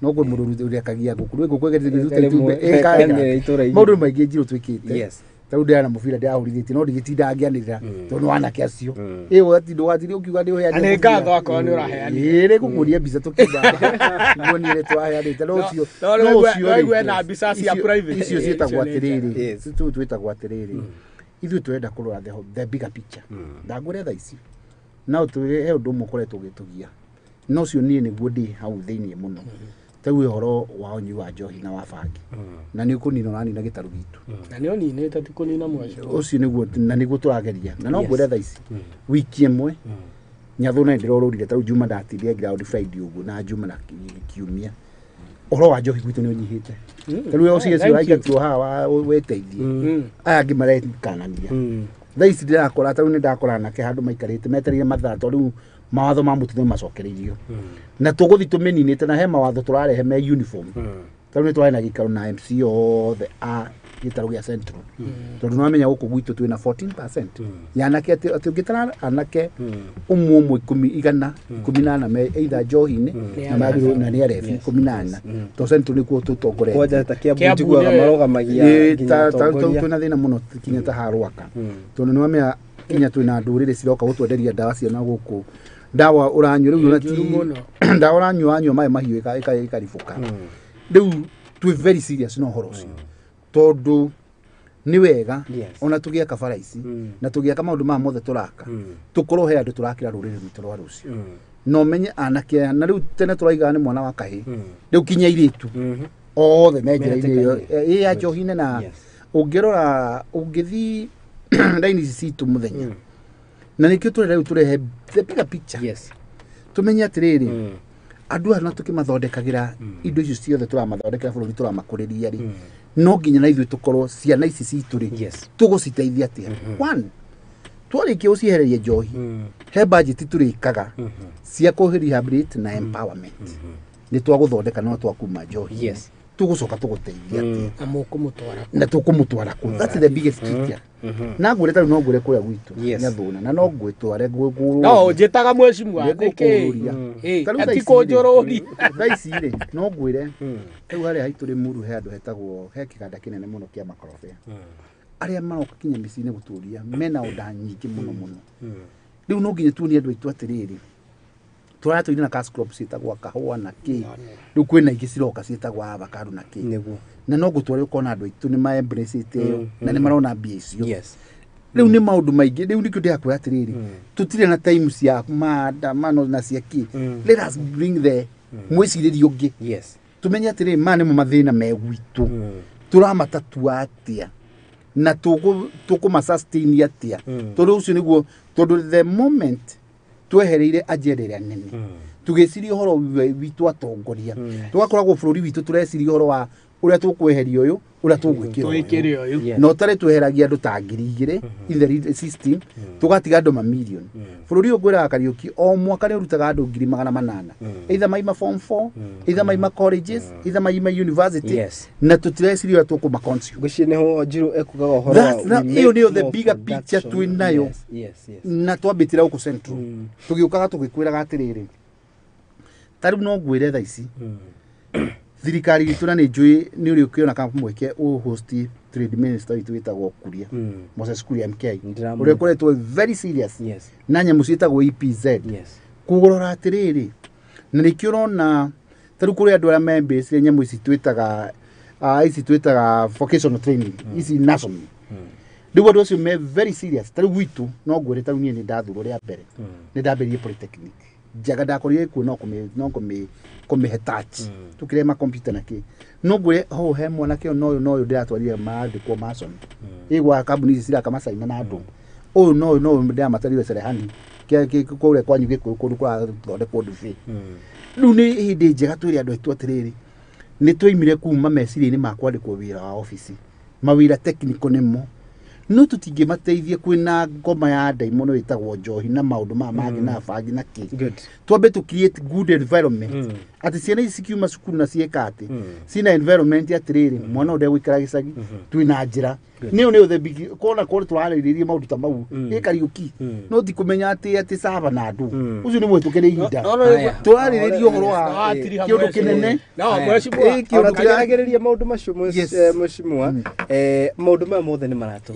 no gwe mururu urekagia gukuru gukwegereza ruta itumbe maundu maingi njiro twikite tau ndia na mubira ndia ahurithiti no ndigitinda ngianirira tondu wanake acio iyo ati ndwatiri ukiuga ndi uheani ane ngatho akwa ni uraheani ri gukuria mbica tukinda ngonire twaheanite no cio gwe na mbica cia private icio cietagwo atiriri tu twetagwo atiriri ithu twenda kurora the bigger picture ndagure tha ici na tuwe he undu mukoretwo gitugia no cio nie niguo ndi hau thiini muno tau horo wa onyu wa njohi na wa bangi na ni kunino nani na gitaru gitu na ni oni ne tatu kunina mwasho ucio niguo na niguo turageria na no ngwire tha ici wiki imwe nyathu na ndiro rurire tau juma ndatithia ground Friday uguo na juma na kiumia oro wa njohi gwitu ni unyihite tau yo cio cio aigatwo hawa weteithie aya ngimare kanania tha ici ndirakora tau ni ndakora nake handu maikarite meterire mathaa tondu mawatho ma mutu ni macokereirio na tuguthi tumeninite na he mawatho turarehe me uniform Tau nĩ twarĩ na gĩikaro na MC othe a gĩtarũ gĩa Central. Tondũ nĩwamenya gũkũ gwitũ twĩna 14% ya anake atĩ ũngĩtara anake ũmwe 100 me either njohi-inĩ na magĩrĩirwo na nĩ arebi 14 to Central nĩkuo tũtongoretie. Kwanja ta Kiambu njiguaga marogamagia nginya atongoria. Twĩna thĩna mũno kinya ta Harwaka. Tondũ nĩwamenya kinya twĩna ndũrĩrĩ ciroka gũtwenderia ndawa ciana gũkũ. Ndawa ũranyua rĩu ũrati ndawa ũranyua maĩ mahiũ ĩkaribũka. Rĩu twĩ very serious no horo ũcio. Tondu ni wega ona tugiaka bara ici na tugiaka maundu ma mothe turaka tukorwo he andu turakira ruriri rwitu rwa rucio no menye anake na riu tene turaiga ni mwana wa kahi riu kinya iritu othe menjire ya njohi-inĩ na ungirora ungithi ndaini ici citu muthenya na nikio turere riu turehe the bigger picture tumenye atiriri andu ana tukimathondekagira indo icio ciothe turamathondekera bururi turamakuriria ri no nginya na ithuĩ tukorwo ciana ici citu ri tuguciteithia atia. One, twarikia uciehererie njohi he budget turikaga cia ku rehabilitate na empowerment ni twaguthondeka no twakuma njohi tugucoka tuguteithia atia na tukumutwara ku. That's the biggest picture. Na ngwire tari no ngwire kuria gwitu nyathuna na no ngwitware ngwuru no njitaga mwecimu ndike ati kunjururi thaici ri no ngwire riu haria haitu ri muru he andu hetagwo he kiganda kinene muno kia makorobia aria maroka kinya micini guturia mena onda nyingi muno riu no nginya tuonie andu aitu atiriri turatuire na cash crop ciitagwo kahua na ki riu kwina ingi ciroka ciitagwo avocado na ki na no gutware ukona andu aitu ni ma embrace ite na ni marona mbia icio riu ni maundu maingi riu nikio ndiakwa atiriri tutire na time cia maandamano na cia ki let us bring the mwiciririo ungi tumenye atiriri mane mu mathina me gwitu turamatatua atia na tukuma sustain atia tondu ucio niguo tondu the moment twehereire agenda ĩrĩa nene tugeciria horo witu atongoria tugakoragwo bururi witu tureciria horo wa uria tukweheria uyu uria tugwikira uyu no tare tweheragia andu ta 2,000 in the system tugatiga andu mamilion bururi ugwira Kariuki o mwaka ni urutaga andu 800 either maima form 4 either maima colleges either maima university na tutireciria tukuma conscious gucine ho Njiro ekugaga horo iyo ni the bigger picture twinayo na twambitira uko Central tugiukaga tugikwiraga atiriri tari no ngwire tha ici thirikari gitu na ni njui ni uri ukiona kama mweke o host trade minister itu witagwo Kuria Moses Kuria MK uri koretwo very serious na nyamu ciitagwo EPZ kugorora atiriri na nikio rona tari kuri andu ara members nyamu ici twitaga vocational training ici national riu andu acio me very serious tari gwitu no ngwire tari ni ndathuro ria mbere ni ndamberie polytechnic jaga ndakorire ku no kume touch tukirema computer naki no ngwire ho he mwana kio no ndiratwarire maandikwo mason igwa kambuni ici ciraka masaina na andu uyu no ndiamatarire serehani kure kwanyu gikundu kwa thondekwo ndubi riu ni hindi njega twiri andu aitu atiriri ni twoimire kuma meciria-ini makwandikwo wira wa office mawira technical nimo no tutingimateithie kwina ngoma ya ndaimono itagwo njohi na maundu mangĩ na bangi na ki twambe to create good environment ati ciana ici cikiuma cukuru na ciekate cina environment atiriri mwana uria gwikara gicagi twina njira niyo ni the big kona kore twararirie maundu ta mau Kariuki no ti kumenya ati sava na andu ucio ni mwetukire ihinda twararirie uhoro wa kiundu kinene no mwecimu turagereria maundu macio mwecimwa maundu ma mothe ni maratu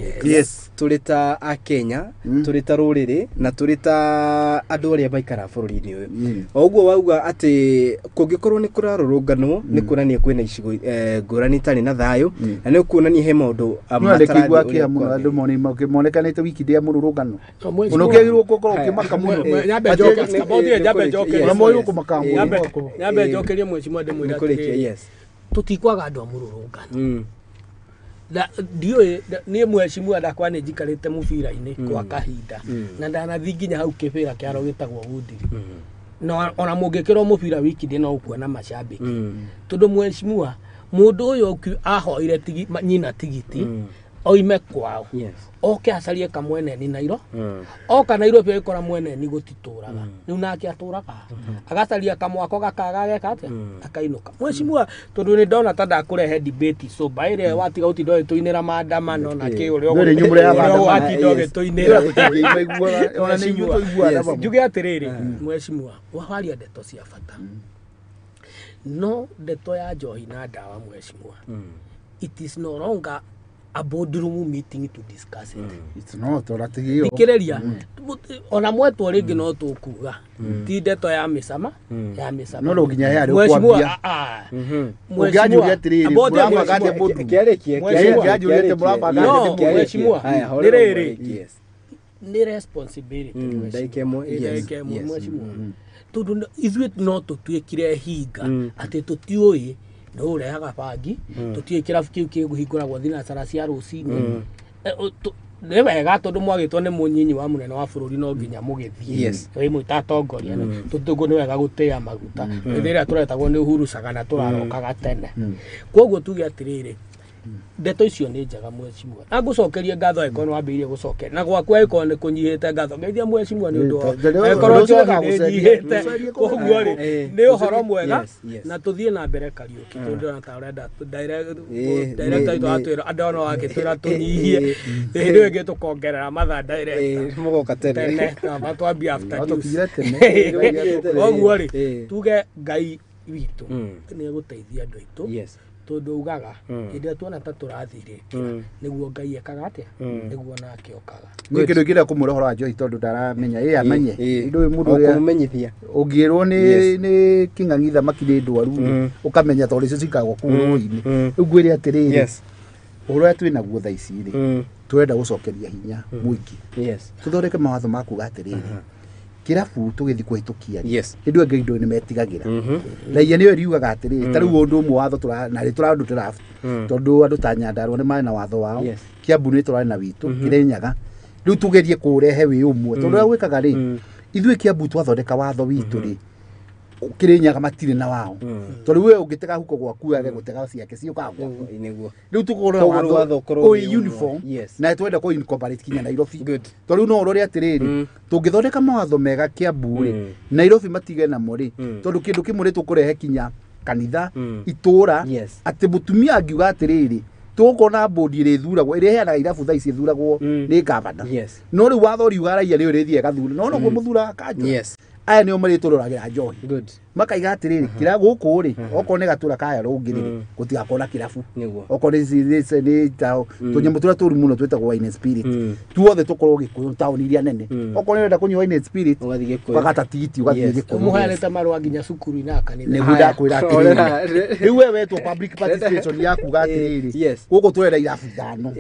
turita a Kenya turita ruriri na turita andu aria baikara bururi-ini uyu oguo wauga ati kungikorwo ni kurarurunganwo ni kuonania kwina icigo ngurani tari na thayu na ni kuonania he maundu mataragwa kia muno andu monekanite wiki ndia mururungano muno kegirwo gukorwo kimaka muno nyambe njokerie mwecimu andu mwira tutikwaga andu amururungano da dio ni mwecimu adakwa ni jikarite mubira-ini kwa kahinda na ndanathi nginya hau kibira kiaro gitagwo Woodiri no ona mungikirwo mubira wiki ndi no ukuona macambiki tondu mwecimu mundu uyu ahoire nyina tigiti oime kwao Yes. oke acarie kamwene ni nairo oka nairo pe ikora mwene ni gutituraga riu nake aturaga agacaria kamwako gakaga geka ate akainuka mweshimua tondu ni ndona ta ndakurehe debate so baire watiga utindo tuinira maandamano na ki urio watindo gituinira ona ni nyuto iguana njuge atiriri mweshimua waharia ndeto cia bata no ndeto ya njohi na ndawa mweshimua it is no longer a boardroom meeting to discuss it. It's not oratigio. Nikireria ona mwetu ringi no tukuga. Ti ndeto ya misama, ya misama. No nginya yari kwambia. Mwenyeshimua atiriri. Muramba gate bodu. Kiarekie. Kiarekie muramba gate. Mwenyeshimua. Niriri. Ni responsibility. Ndaikemo. Yes. Mwenyeshimua. Tondu ithuĩ no tũtuĩkire hinga atĩ tũtiũĩ no urehaga bangi tutie kirabu kiu kiguhinguragwo thinacara cia rucinĩ nĩ wega tondu mwagĩtwo nĩ mũnyinyi wa mũnene wa bũrũri no nginya mũgĩthiĩ wĩ mũtatongoria tũtũngũ nĩ wega gũtĩa maguta rĩrĩa tũretagwo nĩ Uhuru Sagana tũrarokaga tene koguo tuge atirĩrĩ ndeto icio nĩ njega mweshimua na ngucokerie ngatho ikono wambirie gucokeria na gwakwa ikono ni kunyihite ngatho ngeithia mweshimua ni undu ikono cioga gunyihite koguo ri ni uhoro mwega na tuthie na mbere Kariuki tondu na ta urenda director ito atwira andono wake twira tunyihie hindi wingi tukongerera matha director mugoka tene na twambia after koguo ri tuge ngai witu ni guteithia andu aitu tondu ugaga inde tuona ta turathirikira niguo ngai ekaga atia niguo nake okaga ni kindu kira kumurohora njohi tondu ndaramenya amenye indu mundu uria kumumenyithia ungirwo ni king'ang'itha makire ndwaru ukamenya tondu icio cikagwo kuruini ugwire atiriri uria twina guo tha ici ri twenda gucokeria hinya muingi tuthondeke mawatho ma kuga atiriri kirabu tugithi kuhitukia indu ngai ndo ni metigagira na iye niyo riugaga atiri ta riu undu umwe watho na ri turandutira tondu andu ta Nyandarua ni mari na watho wao Kiambu ni turari na witu Kirinyaga riu tugerie kurehe wi umwe tondu gwikaga ri ithui Kiambu twathondeka watho witu ri Kirinyaga matire na wao tondu we ungitega huko gwaku age gutega ciake ciuka gwaku niguo riu tukugora watho o uniform na twenda ko incorporate kinya Nairobi tondu no urore atiriri tungithondeka mawatho mega Kiambu ri Nairobi matige na mori tondu kindu kimwe tukurehe kinya kanitha itura ati mutumia angiuga atiriri tukona bodi ri thuragwo iri heanaga irabu tha ici thuragwo ni gavana no riu watho riuga raia ni uri thie gathura no no muthura kanja aya nio mari tururagira njohi makaiga atiriri kira guku ri oko ne gatura kaya rungiriri gutigakona kirabu oko ni tao tunyemu tura turi muno twetagwo wine spirit tuothe tukorwo gikuyu town iria nene oko ne wenda kunywa wine spirit bagata tigiti ugathie gikuyu muhayanete marwa nginya cukuru na kanitha ni guda kwira atiriri riu we wetwo public participation yaku gatiriri guku twenda irabu thano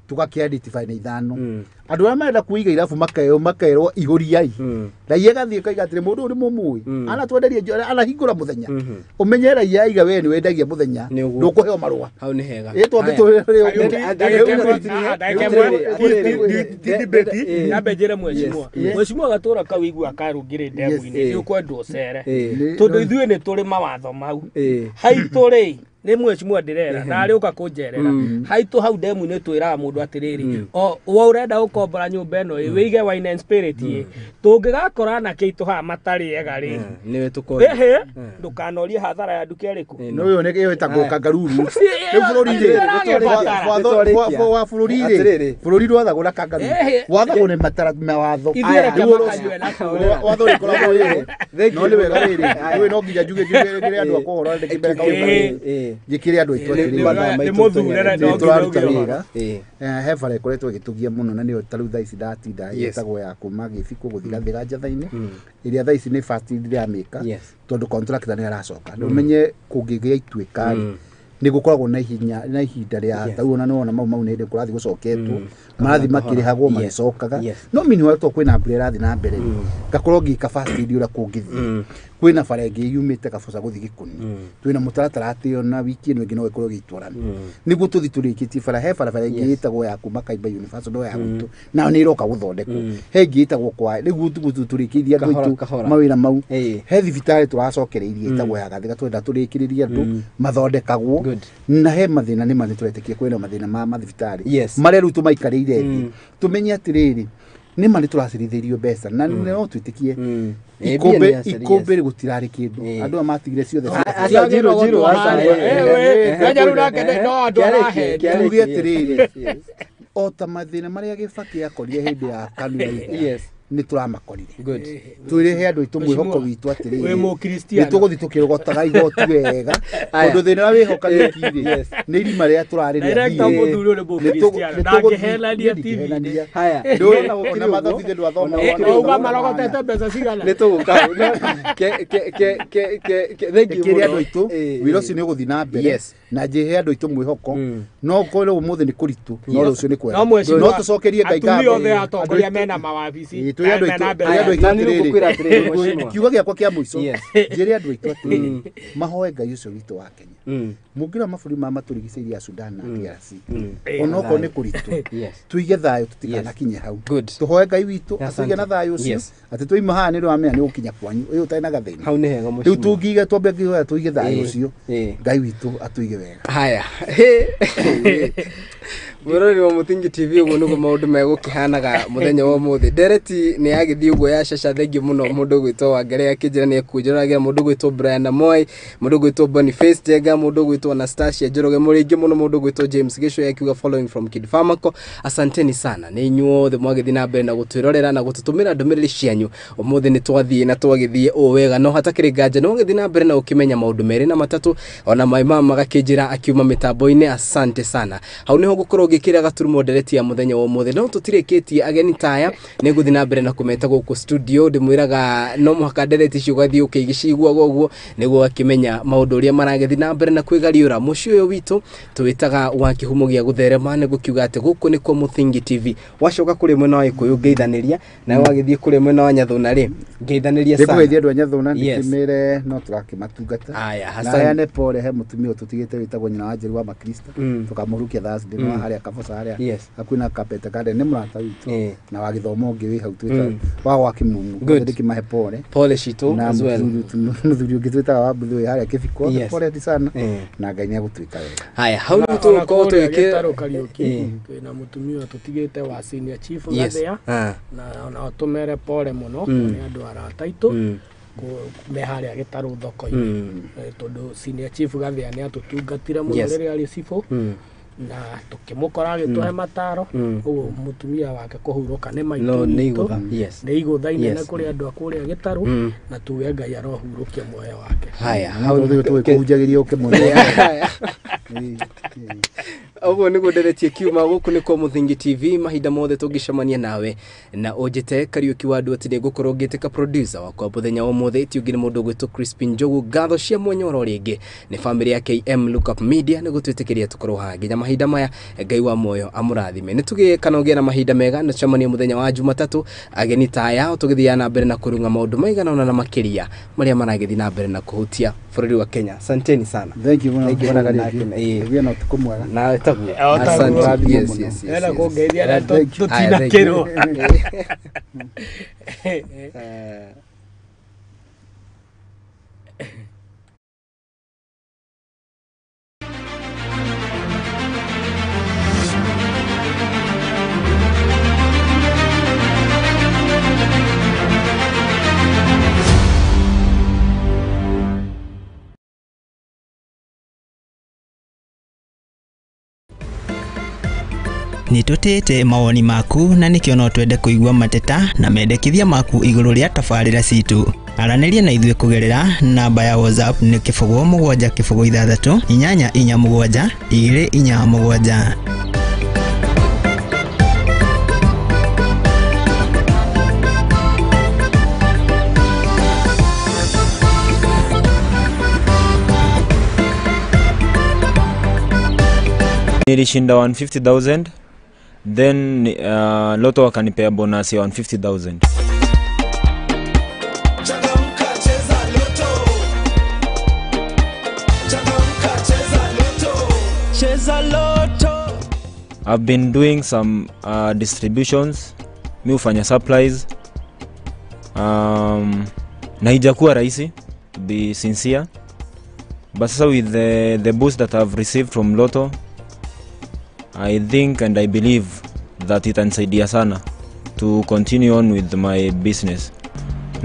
tugakiidify na ithano andu aria marenda kuiga irabu makaerwo iguriai na iye gathie kaiga atire mundu uri mumui ana twenderia ana hingura muthenya umenyera iye iga we ni wendagia muthenya ndukuheo marua hau ni hega tondu nambejere mweshimua gatura kawigua karungire ndemu-ini ni ukwendwo cere tondu ithuĩ ni turi mawatho mau haitu ri ni mweshimua ndirera na ari uka kunjerera haitu hau ndemu-ini twiraga mundu atiriri o wa urenda ukombora nyumba ino wige wine and spirit tungigakora na kitu ha matari ega ri niwe tukore ndukanorie hathara ya nduka iriku no yo ne yetagwo kangaruru ni bururi rwathagwo na kangaruru wathagwo ni matara mawatho watho ri koragwo no ni wega riri we no nginya njuge andu akohora ndikibere kaundu jikire andu itwa he bara ikoretwo igitugia muno na niyo taru tha ici ndatinda yetagwo ya kuma gibiku guthigathira njatha-ini iria tha ici ni first ya meka tondu contractor ni aracoka ndumenye kungigia ituika ni gukoragwo na ihinda ria tauna no na mau ni ndi kurathi gucoketwo marathi makirihagwo magicokaga no mini to kwina mbere rathi na mbere gakorwo ngika fast ura kungithi kwina bara ingi yumite kaboca guthi Gikuni twina mutaratara atio na wiki ino ingi no ikorwo gitwarana niguo tuthi turikitie bara he bara ingi itagwo ya kuma Kaimba University no ya gutu na ni iroka guthondekwo he ingi itagwo kwa niguo turikithia andu mawira mau he thibitari turacokereirie itagwo ya Gathiga twenda turikiririe andu mathondekagwo na he mathina ni mani turetekia kwina mathina ma mathibitari Yes. maria ru tumaikarire thi tumenye atiriri ni mani turacirithirio mbeca na no twitikie ikombe gutirari kindu andu amatigire ciothe jiro kanyaru nake no andu arahe tuge atiriri ota mathina maria gibaki akorire hindi ya kanua ni turamakorire twirihe andu itu mwihoko witu atiriri we mu Kristiano ni tuguthi tukirogotaga igoti wega undu thina wihoka nikire ni irima ria turari ria director muthuri uri mu Kristiano ndagehelania TV haya ndona gukina mathabithi ndu athoma uga marogotete mbeca cigana ni tuguka thengio andu itu wira ucio ni guthi na mbere na njihe andu itu mwihoko no ngoro umuthi ni kuritu no rucio ni kwega no tucokerie ngai ngambe atumia othe atongoria mena mawabici tu andu itu kiuga giakwa kia muico njire andu itu atiriri mahoe ngai ucio witu wa Kenya mungira maburi ma maturigiceirie ya Sudan na DRC onoko ni kuritu tuige thayo tutikana kinye hau tuhoe ngai witu atuige na thayo ucio ati tuima haha ni rwamenya ni gukinya kwanyu uyu taina gathina hau ni hega mucio riu tungiga twambe kihoya tuige thayo ucio ngai witu atuige wega haya Murori wa Muthingi TV ugo nugo maundu megukihanaga muthenya wa muthi dereti ni agithii ugo ya shasha thengi muno mundu gwitwo wa ngere akijira ni ekujiragira mundu gwitwo Brian Moy mundu gwitwo Boniface Jega mundu gwitwo Anastasia Njoroge muringi muno mundu gwitwo James Gisho yakiuga following from Kid Pharmaco asanteni sana ni nyuothe mwagithi na mbere na gutwirorera na gututumira ndumiriri cianyu umuthi ni twathie na twagithie o wega no hatakiri nganja no ngithi na mbere na ukimenya maundu meri na matatu ona maima magakijira akiuma mitambo-ini asante sana hau niho gukorwo gikira gaturumo dereti ya muthenya wa muthi no tutirikitie ageni taya ni guthi na mbere na kumeta guku studio ndimwiraga no muhaka dereti cio gathi ukigicigwa goguo niguo akimenya maundu uria maragethi na mbere na kwigariura mucio uyu witu tuwitaga wa kihumo gia gutherema ni gukiuga ati guku ni kwa Muthingi TV wacoka kuri mwena wa Ikuyu ngeithaniria na wagithie kuri mwena wa Nyathuna ri ngeithaniria sana ndikugeithia andu Nyathuna ndikimire no turakimatungata aya hasana ne pole he mutumio tutigite witagwo nyina wa Njeri wa Makrista tukamurukia Thursday no haria kabosa haria akwina kapete kade ni murata witu na wagithomo ngi wi hau twita wa gwa kimumu ndikimahe pole citu as well muthuri ungi twita wa mbuthu haria kibiko pole sana na Ngai ni agutwika wega haya hau ni tuko twikira Kariuki na mutumio tutigite wa senior chief gathia na otumere pole muno ni andu arata itu me haria gitaru thoko-ini tondu senior chief gathia ni atutungatire muno riria ari cifo na tukimukora agituhe mataro uguo mutumia wake kuhuruka ni maitu ni iguthaine na kuri andu akuria gitaru na tuwe Ngai arohurukia muoyo wake haya hau tukuhujagiria ukimone obo ni guderetie kiuma guku ni kwa Muthingi TV mahinda mothe tungicamania nawe na ojete Kariuki wa Nduati ni gukorwo ngiteka producer wa kwa muthenya wa mothe ti ungire mundu gwitwo Crispin Njogu ngatho cia mwonyoro ringi ni family ya KM Lookup Media ni gutwitikiria tukorwo ha nginya mahinda maya Ngai wa moyo amurathime ni tugie kana ugie na mahinda mega na chamania muthenya wa Jumatatu ageni taya tugithia na mbere na kurunga maundu maigana ona na makiria maria maragithi na mbere na kuhutia bururi wa Kenya asanteni sana thank you bwana Kariuki vile na tukumwega na asante yes ela kugeithia na tutina kero Nitutete mawoni maku na nikio no twende kuigwa mateta na mendekithia maku iguru ria tafarira citu araniria na ithuĩ kugerera namba ya WhatsApp ni 0776 847 247 Nilishinda 150,000 then Loto wakanipea bonus ya 150,000. I've been doing some distributions, mi ufanya supplies, na haijakuwa rahisi, be sincere, But sasa with the boost that I've received from Lotto, I think and I believe that itanisaidia sana to continue on with my business.